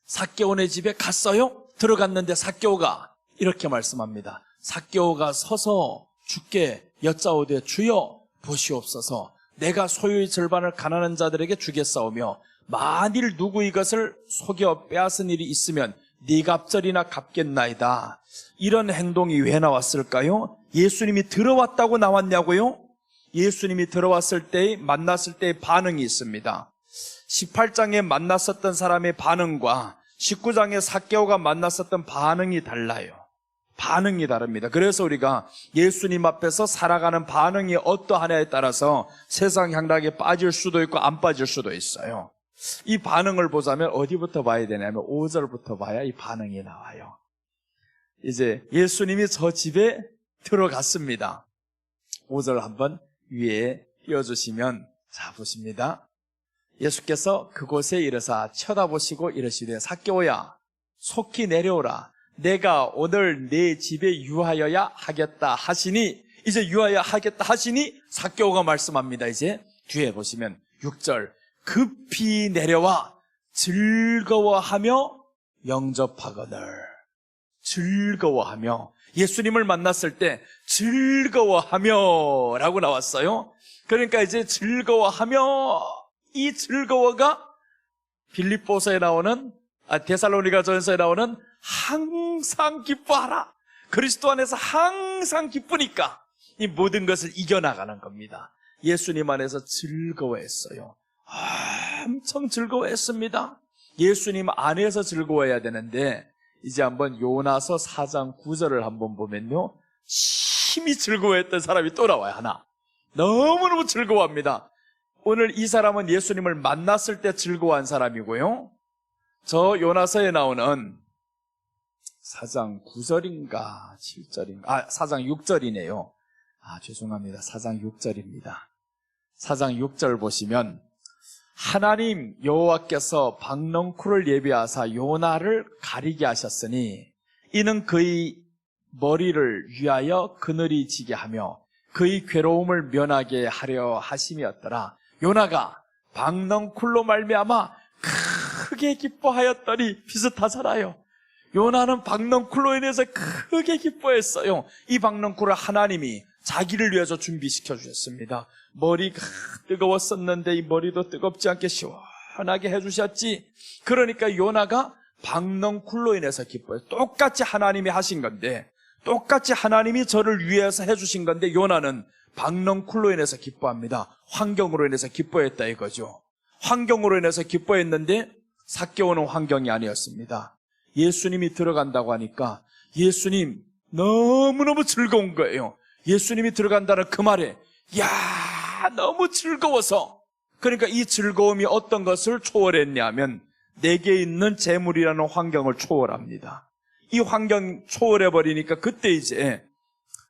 삭개오네 집에 갔어요. 들어갔는데 삭개오가 이렇게 말씀합니다. 삭개오가 서서 주께 여짜오되 주여 보시옵소서, 내가 소유의 절반을 가난한 자들에게 주겠사오며 만일 누구 이것을 속여 빼앗은 일이 있으면 네 갑절이나 갚겠나이다. 이런 행동이 왜 나왔을까요? 예수님이 들어왔다고 나왔냐고요? 예수님이 들어왔을 때, 만났을 때의 반응이 있습니다. 18장에 만났었던 사람의 반응과 19장에 삭개오가 만났었던 반응이 달라요. 반응이 다릅니다. 그래서 우리가 예수님 앞에서 살아가는 반응이 어떠하냐에 따라서 세상 향락에 빠질 수도 있고 안 빠질 수도 있어요. 이 반응을 보자면 어디부터 봐야 되냐면 5절부터 봐야 이 반응이 나와요. 이제 예수님이 저 집에 들어갔습니다. 5절 한번 위에 띄워주시면, 자, 보십니다. 예수께서 그곳에 이르사 쳐다보시고 이르시되 삭개오야 속히 내려오라, 내가 오늘 네 집에 유하여야 하겠다 하시니, 이제 유하여야 하겠다 하시니 삭개오가 말씀합니다. 이제 뒤에 보시면 6절, 급히 내려와 즐거워하며 영접하거늘 즐거워하며, 예수님을 만났을 때 즐거워하며 라고 나왔어요. 그러니까 이제 즐거워하며, 이 즐거워가 빌립보서에 나오는, 데살로니가전서에 나오는 항상 기뻐하라, 그리스도 안에서 항상 기쁘니까 이 모든 것을 이겨나가는 겁니다. 예수님 안에서 즐거워했어요. 엄청 즐거워했습니다. 예수님 안에서 즐거워해야 되는데, 이제 한번 요나서 4장 9절을 한번 보면요, 심히 즐거워했던 사람이 또 나와요. 하나. 너무너무 즐거워합니다. 오늘 이 사람은 예수님을 만났을 때 즐거워한 사람이고요, 저 요나서에 나오는 4장 9절인가 7절인가 4장 6절이네요. 죄송합니다. 4장 6절입니다. 4장 6절 보시면, 하나님 여호와께서 박넝쿨을 예비하사 요나를 가리게 하셨으니 이는 그의 머리를 위하여 그늘이 지게 하며 그의 괴로움을 면하게 하려 하심이었더라. 요나가 박넝쿨로 말미암아 크게 기뻐하였더니, 비슷하잖아요. 요나는 박넝쿨로 인해서 크게 기뻐했어요. 이 박넝쿨을 하나님이 자기를 위해서 준비시켜 주셨습니다. 머리가 뜨거웠었는데 이 머리도 뜨겁지 않게 시원하게 해주셨지. 그러니까 요나가 박넝쿨로 인해서 기뻐요. 똑같이 하나님이 하신 건데, 똑같이 하나님이 저를 위해서 해주신 건데, 요나는 박넝쿨로 인해서 기뻐합니다. 환경으로 인해서 기뻐했다 이거죠. 환경으로 인해서 기뻐했는데 삭개오는 환경이 아니었습니다. 예수님이 들어간다고 하니까 예수님 너무너무 즐거운 거예요. 예수님이 들어간다는 그 말에 너무 즐거워서, 그러니까 이 즐거움이 어떤 것을 초월했냐면 내게 있는 재물이라는 환경을 초월합니다. 이 환경 초월해버리니까 그때 이제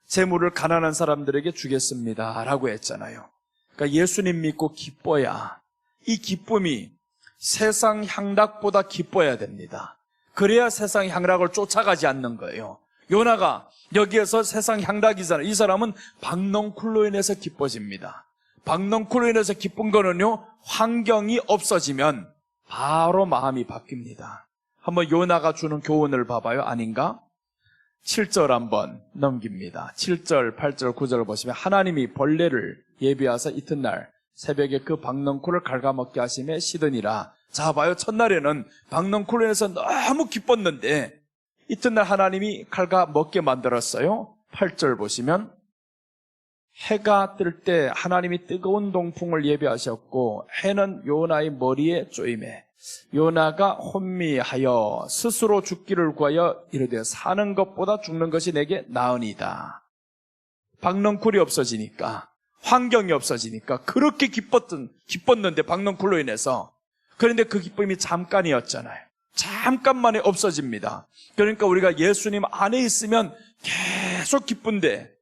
재물을 가난한 사람들에게 주겠습니다 라고 했잖아요. 그러니까 예수님 믿고 기뻐야, 이 기쁨이 세상 향락보다 기뻐야 됩니다. 그래야 세상 향락을 쫓아가지 않는 거예요. 요나가 여기에서 세상 향락이잖아요. 이 사람은 박넝쿨로 인해서 기뻐집니다. 박넝쿨로 인해서 기쁜 거는요, 환경이 없어지면 바로 마음이 바뀝니다. 한번 요나가 주는 교훈을 봐봐요. 아닌가? 7절 한번 넘깁니다. 7절, 8절, 9절을 보시면, 하나님이 벌레를 예비하사 이튿날 새벽에 그 박넝쿨을 갉아먹게 하심에 시드니라. 자 봐요. 첫날에는 박넝쿨로 인해서 너무 기뻤는데 이튿날 하나님이 갉아먹게 만들었어요. 8절 보시면, 해가 뜰 때 하나님이 뜨거운 동풍을 예비하셨고 해는 요나의 머리에 쪼임해 요나가 혼미하여 스스로 죽기를 구하여 이르되 사는 것보다 죽는 것이 내게 나으니이다. 박넝쿨이 없어지니까, 환경이 없어지니까 그렇게 기뻤는데 박넝쿨로 인해서. 그런데 그 기쁨이 잠깐이었잖아요. 잠깐만에 없어집니다. 그러니까 우리가 예수님 안에 있으면 계속 기쁜데,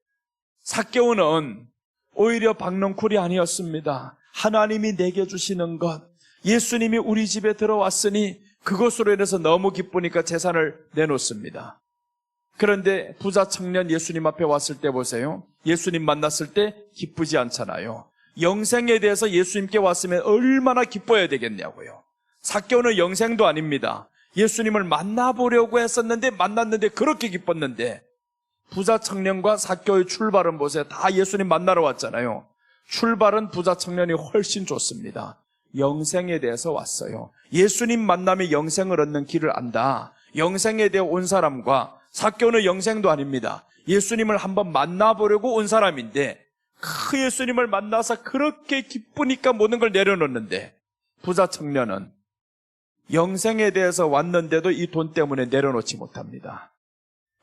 삭개오는 오히려 박넝쿨이 아니었습니다. 하나님이 내게 주시는 것, 예수님이 우리 집에 들어왔으니 그것으로 인해서 너무 기쁘니까 재산을 내놓습니다. 그런데 부자 청년 예수님 앞에 왔을 때 보세요. 예수님 만났을 때 기쁘지 않잖아요. 영생에 대해서 예수님께 왔으면 얼마나 기뻐야 되겠냐고요. 삭개오는 영생도 아닙니다. 예수님을 만나보려고 했었는데, 만났는데 그렇게 기뻤는데, 부자 청년과 삭개오의 출발은 보세요. 다 예수님 만나러 왔잖아요. 출발은 부자 청년이 훨씬 좋습니다. 영생에 대해서 왔어요. 예수님 만남에 영생을 얻는 길을 안다. 영생에 대해 온 사람과, 삭개오는 영생도 아닙니다. 예수님을 한번 만나보려고 온 사람인데 그 예수님을 만나서 그렇게 기쁘니까 모든 걸 내려놓는데, 부자 청년은 영생에 대해서 왔는데도 이 돈 때문에 내려놓지 못합니다.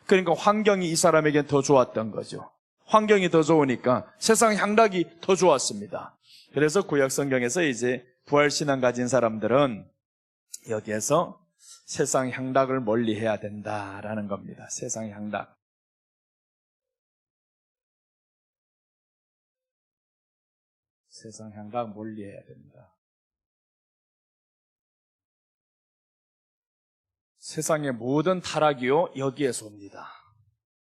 그러니까 환경이 이 사람에겐 더 좋았던 거죠. 환경이 더 좋으니까 세상 향락이 더 좋았습니다. 그래서 구약 성경에서 이제 부활신앙 가진 사람들은 여기에서 세상 향락을 멀리해야 된다라는 겁니다. 세상 향락. 세상 향락 멀리해야 된다. 세상의 모든 타락이요, 여기에서 옵니다.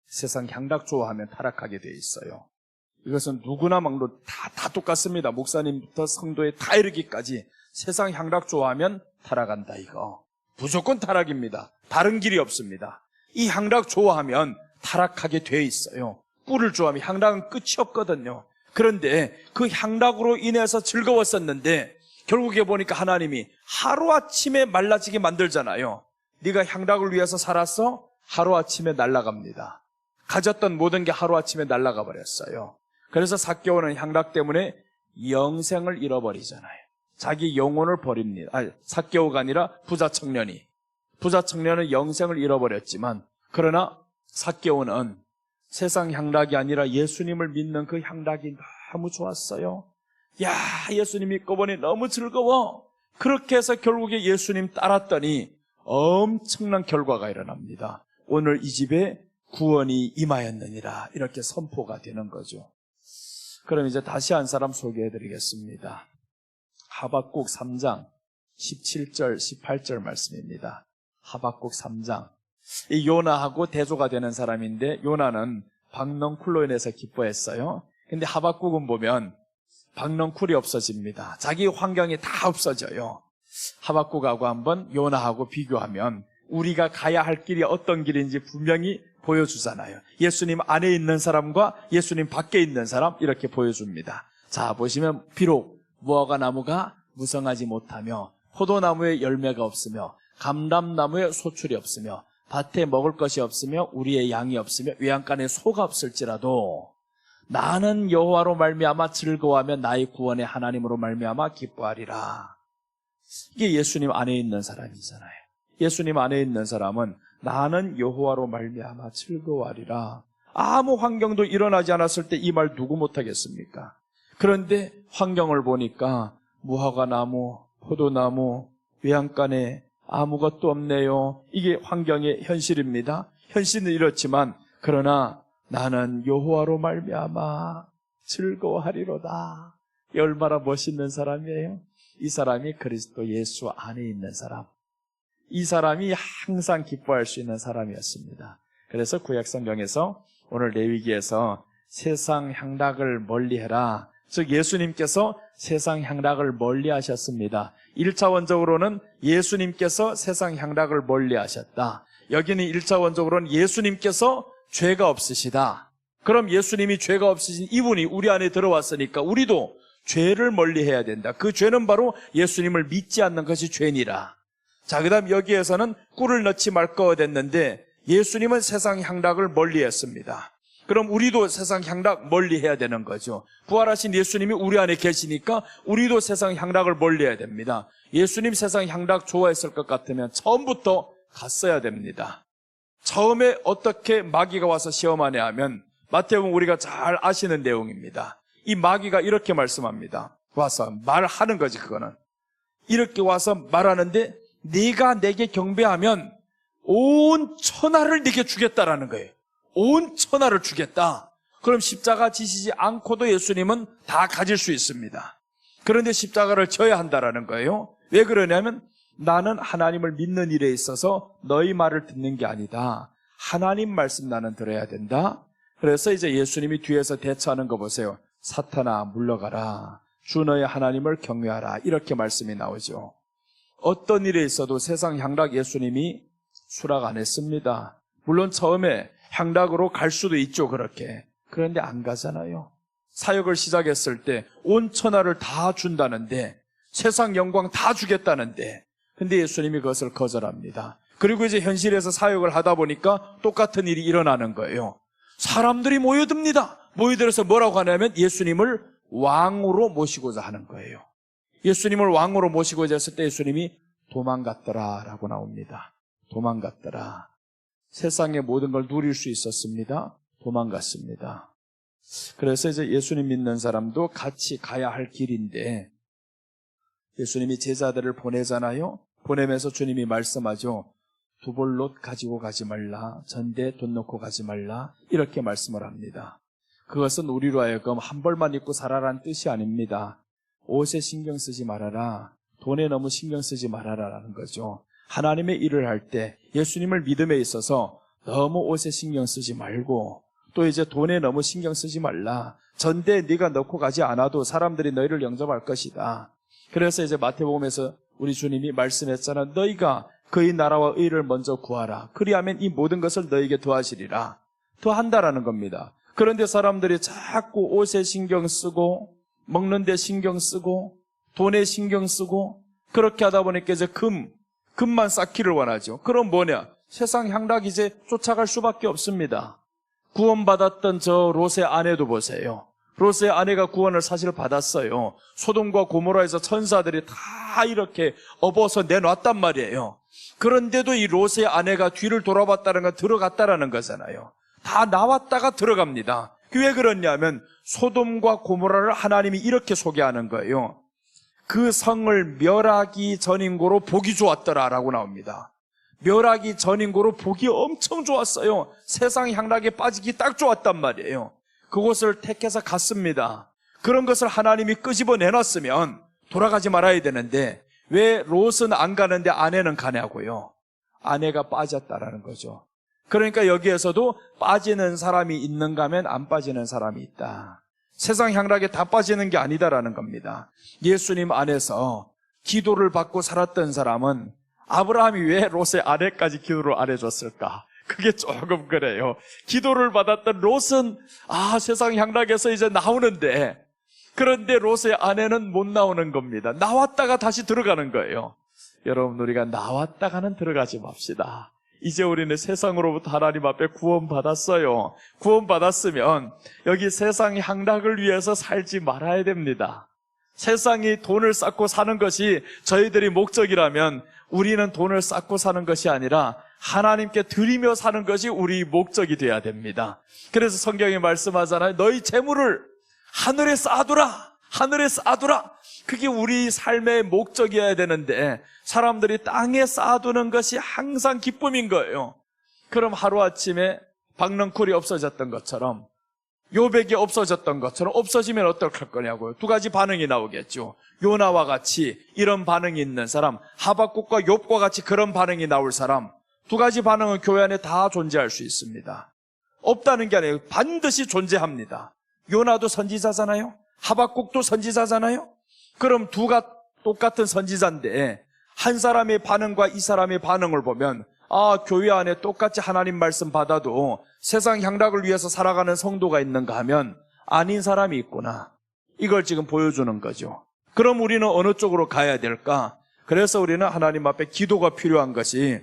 세상 향락 좋아하면 타락하게 돼 있어요. 이것은 누구나 막로 다 똑같습니다. 목사님부터 성도에 다 이르기까지 세상 향락 좋아하면 타락한다 이거. 무조건 타락입니다. 다른 길이 없습니다. 이 향락 좋아하면 타락하게 돼 있어요. 꿀을 좋아하면 향락은 끝이 없거든요. 그런데 그 향락으로 인해서 즐거웠었는데 결국에 보니까 하나님이 하루아침에 말라지게 만들잖아요. 네가 향락을 위해서 살았어? 하루아침에 날아갑니다. 가졌던 모든 게 하루아침에 날아가 버렸어요. 그래서 삭개오는 향락 때문에 영생을 잃어버리잖아요. 자기 영혼을 버립니다. 삭개오가 아니라 부자 청년은 영생을 잃어버렸지만, 그러나 삭개오는 세상 향락이 아니라 예수님을 믿는 그 향락이 너무 좋았어요. 야, 예수님 믿고 보니 너무 즐거워. 그렇게 해서 결국에 예수님 따랐더니 엄청난 결과가 일어납니다. 오늘 이 집에 구원이 임하였느니라, 이렇게 선포가 되는 거죠. 그럼 이제 다시 한 사람 소개해드리겠습니다. 하박국 3장 17절 18절 말씀입니다. 하박국 3장. 이 요나하고 대조가 되는 사람인데, 요나는 박넝쿨로 인해서 기뻐했어요. 근데 하박국은 보면 박넝쿨이 없어집니다. 자기 환경이 다 없어져요. 하박국하고 한번 요나하고 비교하면 우리가 가야 할 길이 어떤 길인지 분명히 보여주잖아요. 예수님 안에 있는 사람과 예수님 밖에 있는 사람, 이렇게 보여줍니다. 자, 보시면 비록 무화과 나무가 무성하지 못하며 포도나무에 열매가 없으며 감람나무에 소출이 없으며 밭에 먹을 것이 없으며 우리의 양이 없으며 외양간에 소가 없을지라도 나는 여호와로 말미암아 즐거워하며 나의 구원의 하나님으로 말미암아 기뻐하리라. 이게 예수님 안에 있는 사람이잖아요. 예수님 안에 있는 사람은 나는 여호와로 말미암아 즐거워하리라. 아무 환경도 일어나지 않았을 때 이 말 누구 못하겠습니까? 그런데 환경을 보니까 무화과 나무, 포도나무, 외양간에 아무것도 없네요. 이게 환경의 현실입니다. 현실은 이렇지만 그러나 나는 여호와로 말미암아 즐거워하리로다. 이 얼마나 멋있는 사람이에요. 이 사람이 그리스도 예수 안에 있는 사람, 이 사람이 항상 기뻐할 수 있는 사람이었습니다. 그래서 구약성경에서 오늘 레위기에서 세상 향락을 멀리해라, 즉 예수님께서 세상 향락을 멀리하셨습니다. 1차원적으로는 예수님께서 세상 향락을 멀리하셨다. 여기는 1차원적으로는 예수님께서 죄가 없으시다. 그럼 예수님이 죄가 없으신 이분이 우리 안에 들어왔으니까 우리도 죄를 멀리해야 된다. 그 죄는 바로 예수님을 믿지 않는 것이 죄니라. 자, 그 다음 여기에서는 꿀을 넣지 말 거 됐는데 예수님은 세상 향락을 멀리했습니다. 그럼 우리도 세상 향락 멀리해야 되는 거죠. 부활하신 예수님이 우리 안에 계시니까 우리도 세상 향락을 멀리해야 됩니다. 예수님 세상 향락 좋아했을 것 같으면 처음부터 갔어야 됩니다. 처음에 어떻게 마귀가 와서 시험하냐 하면 마태복음 우리가 잘 아시는 내용입니다. 이 마귀가 이렇게 말씀합니다. 와서 말하는 거지. 그거는 이렇게 와서 말하는데 네가 내게 경배하면 온 천하를 네게 주겠다라는 거예요. 온 천하를 주겠다. 그럼 십자가 지시지 않고도 예수님은 다 가질 수 있습니다. 그런데 십자가를 져야 한다라는 거예요. 왜 그러냐면 나는 하나님을 믿는 일에 있어서 너희 말을 듣는 게 아니다. 하나님 말씀 나는 들어야 된다. 그래서 이제 예수님이 뒤에서 대처하는 거 보세요. 사탄아 물러가라. 주 너의 하나님을 경외하라. 이렇게 말씀이 나오죠. 어떤 일에 있어도 세상 향락 예수님이 수락 안 했습니다. 물론 처음에 향락으로 갈 수도 있죠, 그렇게. 그런데 안 가잖아요. 사역을 시작했을 때 온 천하를 다 준다는데, 세상 영광 다 주겠다는데, 근데 예수님이 그것을 거절합니다. 그리고 이제 현실에서 사역을 하다 보니까 똑같은 일이 일어나는 거예요. 사람들이 모여듭니다. 모여들어서 뭐라고 하냐면 예수님을 왕으로 모시고자 하는 거예요. 예수님을 왕으로 모시고자 했을 때 예수님이 도망갔더라라고 나옵니다. 도망갔더라. 세상의 모든 걸 누릴 수 있었습니다. 도망갔습니다. 그래서 이제 예수님 믿는 사람도 같이 가야 할 길인데 예수님이 제자들을 보내잖아요. 보내면서 주님이 말씀하죠. 두볼롯 가지고 가지 말라. 전대 돈 놓고 가지 말라. 이렇게 말씀을 합니다. 그것은 우리로 하여금 한 벌만 입고 살아라는 뜻이 아닙니다. 옷에 신경 쓰지 말아라. 돈에 너무 신경 쓰지 말아라라는 거죠. 하나님의 일을 할 때 예수님을 믿음에 있어서 너무 옷에 신경 쓰지 말고 또 이제 돈에 너무 신경 쓰지 말라. 전대에 네가 넣고 가지 않아도 사람들이 너희를 영접할 것이다. 그래서 이제 마태복음에서 우리 주님이 말씀했잖아. 너희가 그의 나라와 의를 먼저 구하라. 그리하면 이 모든 것을 너에게 더하시리라. 더한다라는 겁니다. 그런데 사람들이 자꾸 옷에 신경 쓰고 먹는 데 신경 쓰고 돈에 신경 쓰고 그렇게 하다 보니까 이제 금만 쌓기를 원하죠. 그럼 뭐냐? 세상 향락 이제 쫓아갈 수밖에 없습니다. 구원받았던 저 롯의 아내도 보세요. 롯의 아내가 구원을 사실 받았어요. 소돔과 고모라에서 천사들이 다 이렇게 업어서 내놨단 말이에요. 그런데도 이 롯의 아내가 뒤를 돌아봤다는 건 들어갔다라는 거잖아요. 다 나왔다가 들어갑니다. 왜 그러냐면 소돔과 고모라를 하나님이 이렇게 소개하는 거예요. 그 성을 멸하기 전인고로 복이 좋았더라라고 나옵니다. 멸하기 전인고로 복이 엄청 좋았어요. 세상 향락에 빠지기 딱 좋았단 말이에요. 그곳을 택해서 갔습니다. 그런 것을 하나님이 끄집어 내놨으면 돌아가지 말아야 되는데 왜 롯은 안 가는데 아내는 가냐고요. 아내가 빠졌다라는 거죠. 그러니까 여기에서도 빠지는 사람이 있는가 하면 안 빠지는 사람이 있다. 세상 향락에 다 빠지는 게 아니다라는 겁니다. 예수님 안에서 기도를 받고 살았던 사람은 아브라함이 왜 롯의 아내까지 기도를 안 해줬을까? 그게 조금 그래요. 기도를 받았던 롯은 세상 향락에서 이제 나오는데 그런데 롯의 아내는 못 나오는 겁니다. 나왔다가 다시 들어가는 거예요. 여러분 우리가 나왔다가는 들어가지 맙시다. 이제 우리는 세상으로부터 하나님 앞에 구원받았어요. 구원받았으면 여기 세상 향락을 위해서 살지 말아야 됩니다. 세상이 돈을 쌓고 사는 것이 저희들이 목적이라면 우리는 돈을 쌓고 사는 것이 아니라 하나님께 드리며 사는 것이 우리 목적이 되어야 됩니다. 그래서 성경이 말씀하잖아요. 너희 재물을 하늘에 쌓아두라. 하늘에 쌓아두라. 그게 우리 삶의 목적이어야 되는데 사람들이 땅에 쌓아두는 것이 항상 기쁨인 거예요. 그럼 하루아침에 박넝쿨이 없어졌던 것처럼 요백이 없어졌던 것처럼 없어지면 어떡할 거냐고요. 두 가지 반응이 나오겠죠. 요나와 같이 이런 반응이 있는 사람, 하박국과 욥과 같이 그런 반응이 나올 사람, 두 가지 반응은 교회 안에 다 존재할 수 있습니다. 없다는 게 아니에요. 반드시 존재합니다. 요나도 선지자잖아요. 하박국도 선지자잖아요. 그럼 두가 똑같은 선지자인데 한 사람의 반응과 이 사람의 반응을 보면 교회 안에 똑같이 하나님 말씀 받아도 세상 향락을 위해서 살아가는 성도가 있는가 하면 아닌 사람이 있구나. 이걸 지금 보여주는 거죠. 그럼 우리는 어느 쪽으로 가야 될까? 그래서 우리는 하나님 앞에 기도가 필요한 것이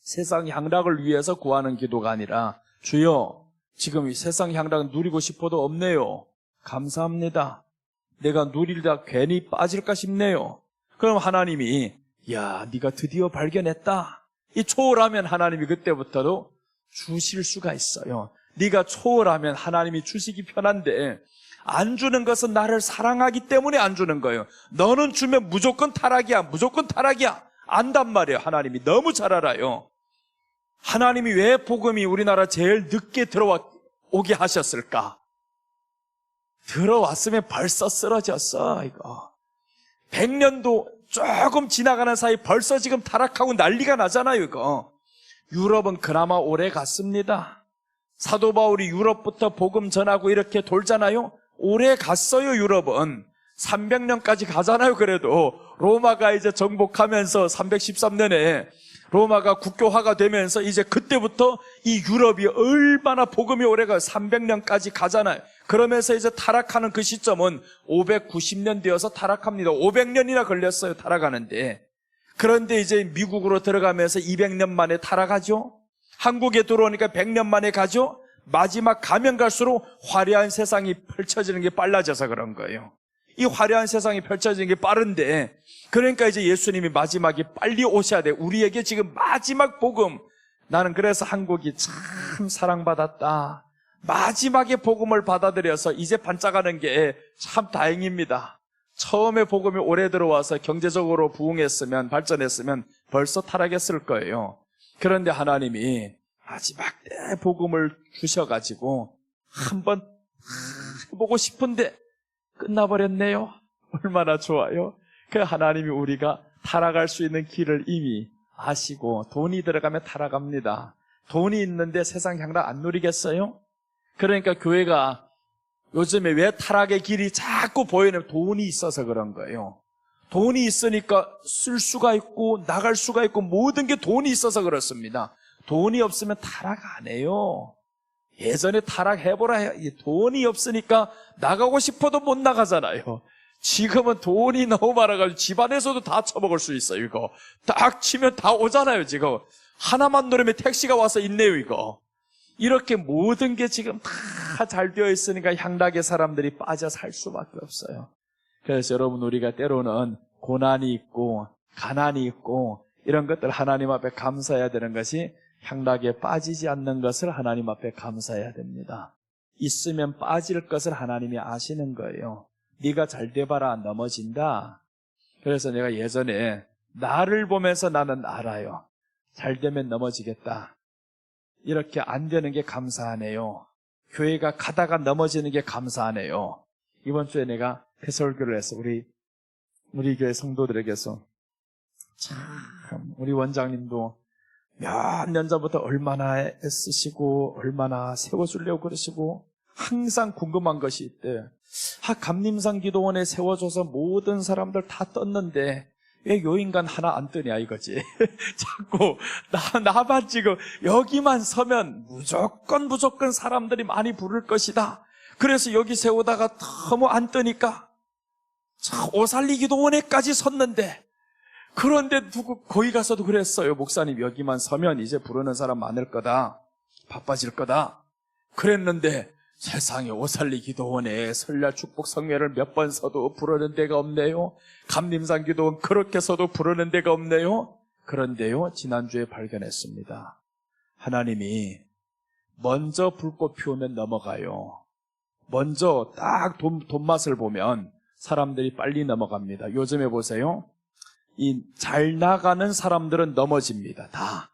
세상 향락을 위해서 구하는 기도가 아니라 주여 지금 이 세상 향락 누리고 싶어도 없네요. 감사합니다. 내가 누리다 괜히 빠질까 싶네요. 그럼 하나님이 네가 드디어 발견했다. 이 초월하면 하나님이 그때부터도 주실 수가 있어요. 네가 초월하면 하나님이 주시기 편한데 안 주는 것은 나를 사랑하기 때문에 안 주는 거예요. 너는 주면 무조건 타락이야. 무조건 타락이야. 안단 말이에요. 하나님이 너무 잘 알아요. 하나님이 왜 복음이 우리나라 제일 늦게 들어오게 하셨을까? 들어왔으면 벌써 쓰러졌어. 이거 100년도 조금 지나가는 사이 벌써 지금 타락하고 난리가 나잖아요. 이거 유럽은 그나마 오래 갔습니다. 사도 바울이 유럽부터 복음 전하고 이렇게 돌잖아요. 오래 갔어요. 유럽은 300년까지 가잖아요. 그래도 로마가 이제 정복하면서 313년에 로마가 국교화가 되면서 이제 그때부터 이 유럽이 얼마나 복음이 오래가 300년까지 가잖아요. 그러면서 이제 타락하는 그 시점은 590년 되어서 타락합니다. 500년이나 걸렸어요. 타락하는데. 그런데 이제 미국으로 들어가면서 200년 만에 타락하죠. 한국에 들어오니까 100년 만에 가죠. 마지막 가면 갈수록 화려한 세상이 펼쳐지는 게 빨라져서 그런 거예요. 이 화려한 세상이 펼쳐지는 게 빠른데 그러니까 이제 예수님이 마지막에 빨리 오셔야 돼. 우리에게 지금 마지막 복음. 나는 그래서 한국이 참 사랑받았다. 마지막에 복음을 받아들여서 이제 반짝하는 게 참 다행입니다. 처음에 복음이 오래 들어와서 경제적으로 부흥했으면 발전했으면 벌써 타락했을 거예요. 그런데 하나님이 마지막 때 복음을 주셔가지고 한번 해보고 싶은데 끝나버렸네요. 얼마나 좋아요. 그 하나님이 우리가 타락할 수 있는 길을 이미 아시고 돈이 들어가면 타락합니다. 돈이 있는데 세상 향락 안 누리겠어요? 그러니까 교회가 요즘에 왜 타락의 길이 자꾸 보이는 돈이 있어서 그런 거예요. 돈이 있으니까 쓸 수가 있고 나갈 수가 있고 모든 게 돈이 있어서 그렇습니다. 돈이 없으면 타락 안 해요. 예전에 타락해보라 해요. 돈이 없으니까 나가고 싶어도 못 나가잖아요. 지금은 돈이 너무 많아가지고 집안에서도 다 처먹을 수 있어요. 이거 딱 치면 다 오잖아요. 지금 하나만 누르면 택시가 와서 있네요. 이거 이렇게 모든 게 지금 다 잘 되어 있으니까 향락의 사람들이 빠져 살 수밖에 없어요. 그래서 여러분, 우리가 때로는 고난이 있고 가난이 있고 이런 것들 하나님 앞에 감사해야 되는 것이, 향락에 빠지지 않는 것을 하나님 앞에 감사해야 됩니다. 있으면 빠질 것을 하나님이 아시는 거예요. 네가 잘 돼봐라 넘어진다. 그래서 내가 예전에 나를 보면서 나는 알아요. 잘 되면 넘어지겠다. 이렇게 안 되는 게 감사하네요. 교회가 가다가 넘어지는 게 감사하네요. 이번 주에 내가 해설교를 해서 우리 교회 성도들에게서 참 우리 원장님도 몇 년 전부터 얼마나 애쓰시고 얼마나 세워주려고 그러시고 항상 궁금한 것이 있대. 감림산 기도원에 세워줘서 모든 사람들 다 떴는데 왜 요 인간 하나 안 뜨냐 이거지. 자꾸 나만 지금 여기만 서면 무조건 사람들이 많이 부를 것이다. 그래서 여기 세우다가 너무 안 뜨니까 오살리 기도원에까지 섰는데, 그런데 거기 가서도 그랬어요. 목사님 여기만 서면 이제 부르는 사람 많을 거다. 바빠질 거다. 그랬는데 세상에 오살리 기도원에 설날 축복 성회를 몇 번 서도 부르는 데가 없네요. 감림산 기도원 그렇게 서도 부르는 데가 없네요. 그런데요, 지난주에 발견했습니다. 하나님이 먼저 불꽃 피우면 넘어가요. 먼저 딱 돈맛을 보면 사람들이 빨리 넘어갑니다. 요즘에 보세요. 이 잘 나가는 사람들은 넘어집니다. 다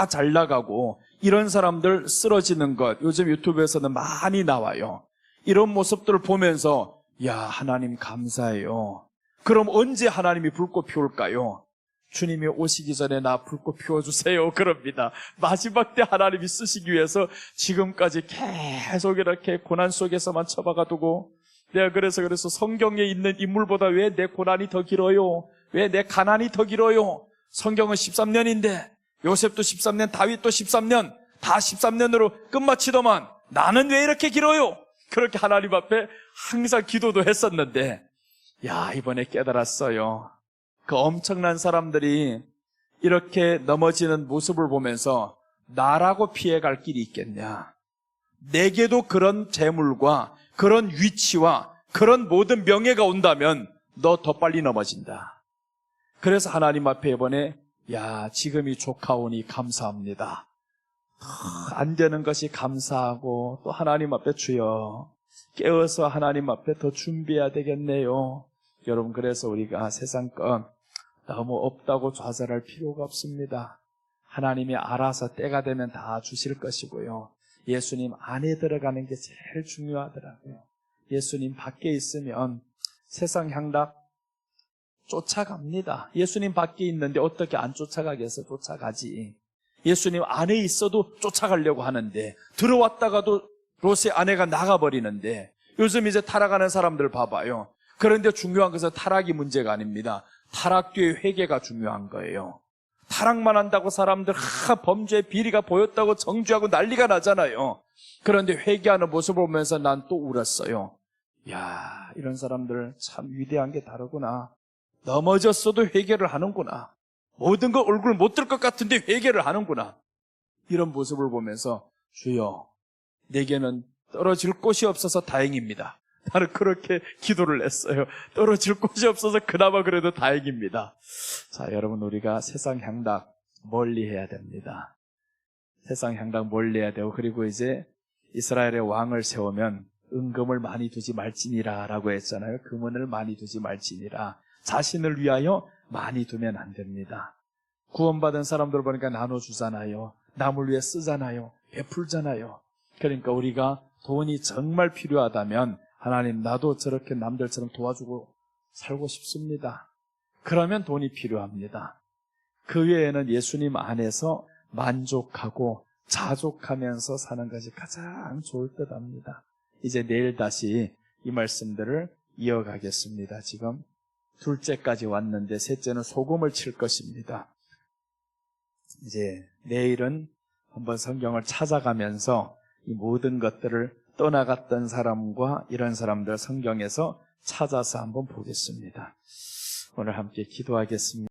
잘 나가고 이런 사람들 쓰러지는 것 요즘 유튜브에서는 많이 나와요. 이런 모습들을 보면서 야, 하나님 감사해요. 그럼 언제 하나님이 불꽃 피울까요? 주님이 오시기 전에 나 불꽃 피워주세요. 그럽니다. 마지막 때 하나님이 쓰시기 위해서 지금까지 계속 이렇게 고난 속에서만 처박아두고, 내가 그래서 성경에 있는 인물보다 왜 내 고난이 더 길어요? 왜 내 가난이 더 길어요? 성경은 13년인데 요셉도 13년, 다윗도 13년, 다 13년으로 끝마치더만 나는 왜 이렇게 길어요? 그렇게 하나님 앞에 항상 기도도 했었는데, 야, 이번에 깨달았어요. 그 엄청난 사람들이 이렇게 넘어지는 모습을 보면서 나라고 피해갈 길이 있겠냐? 내게도 그런 재물과 그런 위치와 그런 모든 명예가 온다면 너 더 빨리 넘어진다. 그래서 하나님 앞에 이번에 야, 지금이 좋카오니 감사합니다. 안 되는 것이 감사하고 또 하나님 앞에 주여 깨어서 하나님 앞에 더 준비해야 되겠네요. 여러분, 그래서 우리가 세상 건 너무 없다고 좌절할 필요가 없습니다. 하나님이 알아서 때가 되면 다 주실 것이고요. 예수님 안에 들어가는 게 제일 중요하더라고요. 예수님 밖에 있으면 세상 향락 쫓아갑니다. 예수님 밖에 있는데 어떻게 안 쫓아가겠어? 쫓아가지. 예수님 안에 있어도 쫓아가려고 하는데, 들어왔다가도 롯의 아내가 나가버리는데, 요즘 이제 타락하는 사람들 봐봐요. 그런데 중요한 것은 타락이 문제가 아닙니다. 타락 뒤에 회개가 중요한 거예요. 타락만 한다고 사람들 범죄 비리가 보였다고 정죄하고 난리가 나잖아요. 그런데 회개하는 모습을 보면서 난 또 울었어요. 야, 이런 사람들 참 위대한 게 다르구나. 넘어졌어도 회개를 하는구나. 모든 거 얼굴 못 들 것 같은데 회개를 하는구나. 이런 모습을 보면서 주여, 내게는 떨어질 곳이 없어서 다행입니다. 나는 그렇게 기도를 했어요. 떨어질 곳이 없어서 그나마 그래도 다행입니다. 자, 여러분, 우리가 세상 향락 멀리 해야 됩니다. 세상 향락 멀리 해야 되고, 그리고 이제 이스라엘의 왕을 세우면 은금을 많이 두지 말지니라 라고 했잖아요. 금은을 많이 두지 말지니라. 자신을 위하여 많이 두면 안 됩니다. 구원받은 사람들 보니까 나눠주잖아요. 남을 위해 쓰잖아요. 베풀잖아요. 그러니까 우리가 돈이 정말 필요하다면 하나님, 나도 저렇게 남들처럼 도와주고 살고 싶습니다. 그러면 돈이 필요합니다. 그 외에는 예수님 안에서 만족하고 자족하면서 사는 것이 가장 좋을 듯 합니다. 이제 내일 다시 이 말씀들을 이어가겠습니다. 지금 둘째까지 왔는데 셋째는 소금을 칠 것입니다. 이제 내일은 한번 성경을 찾아가면서 이 모든 것들을 떠나갔던 사람과 이런 사람들 성경에서 찾아서 한번 보겠습니다. 오늘 함께 기도하겠습니다.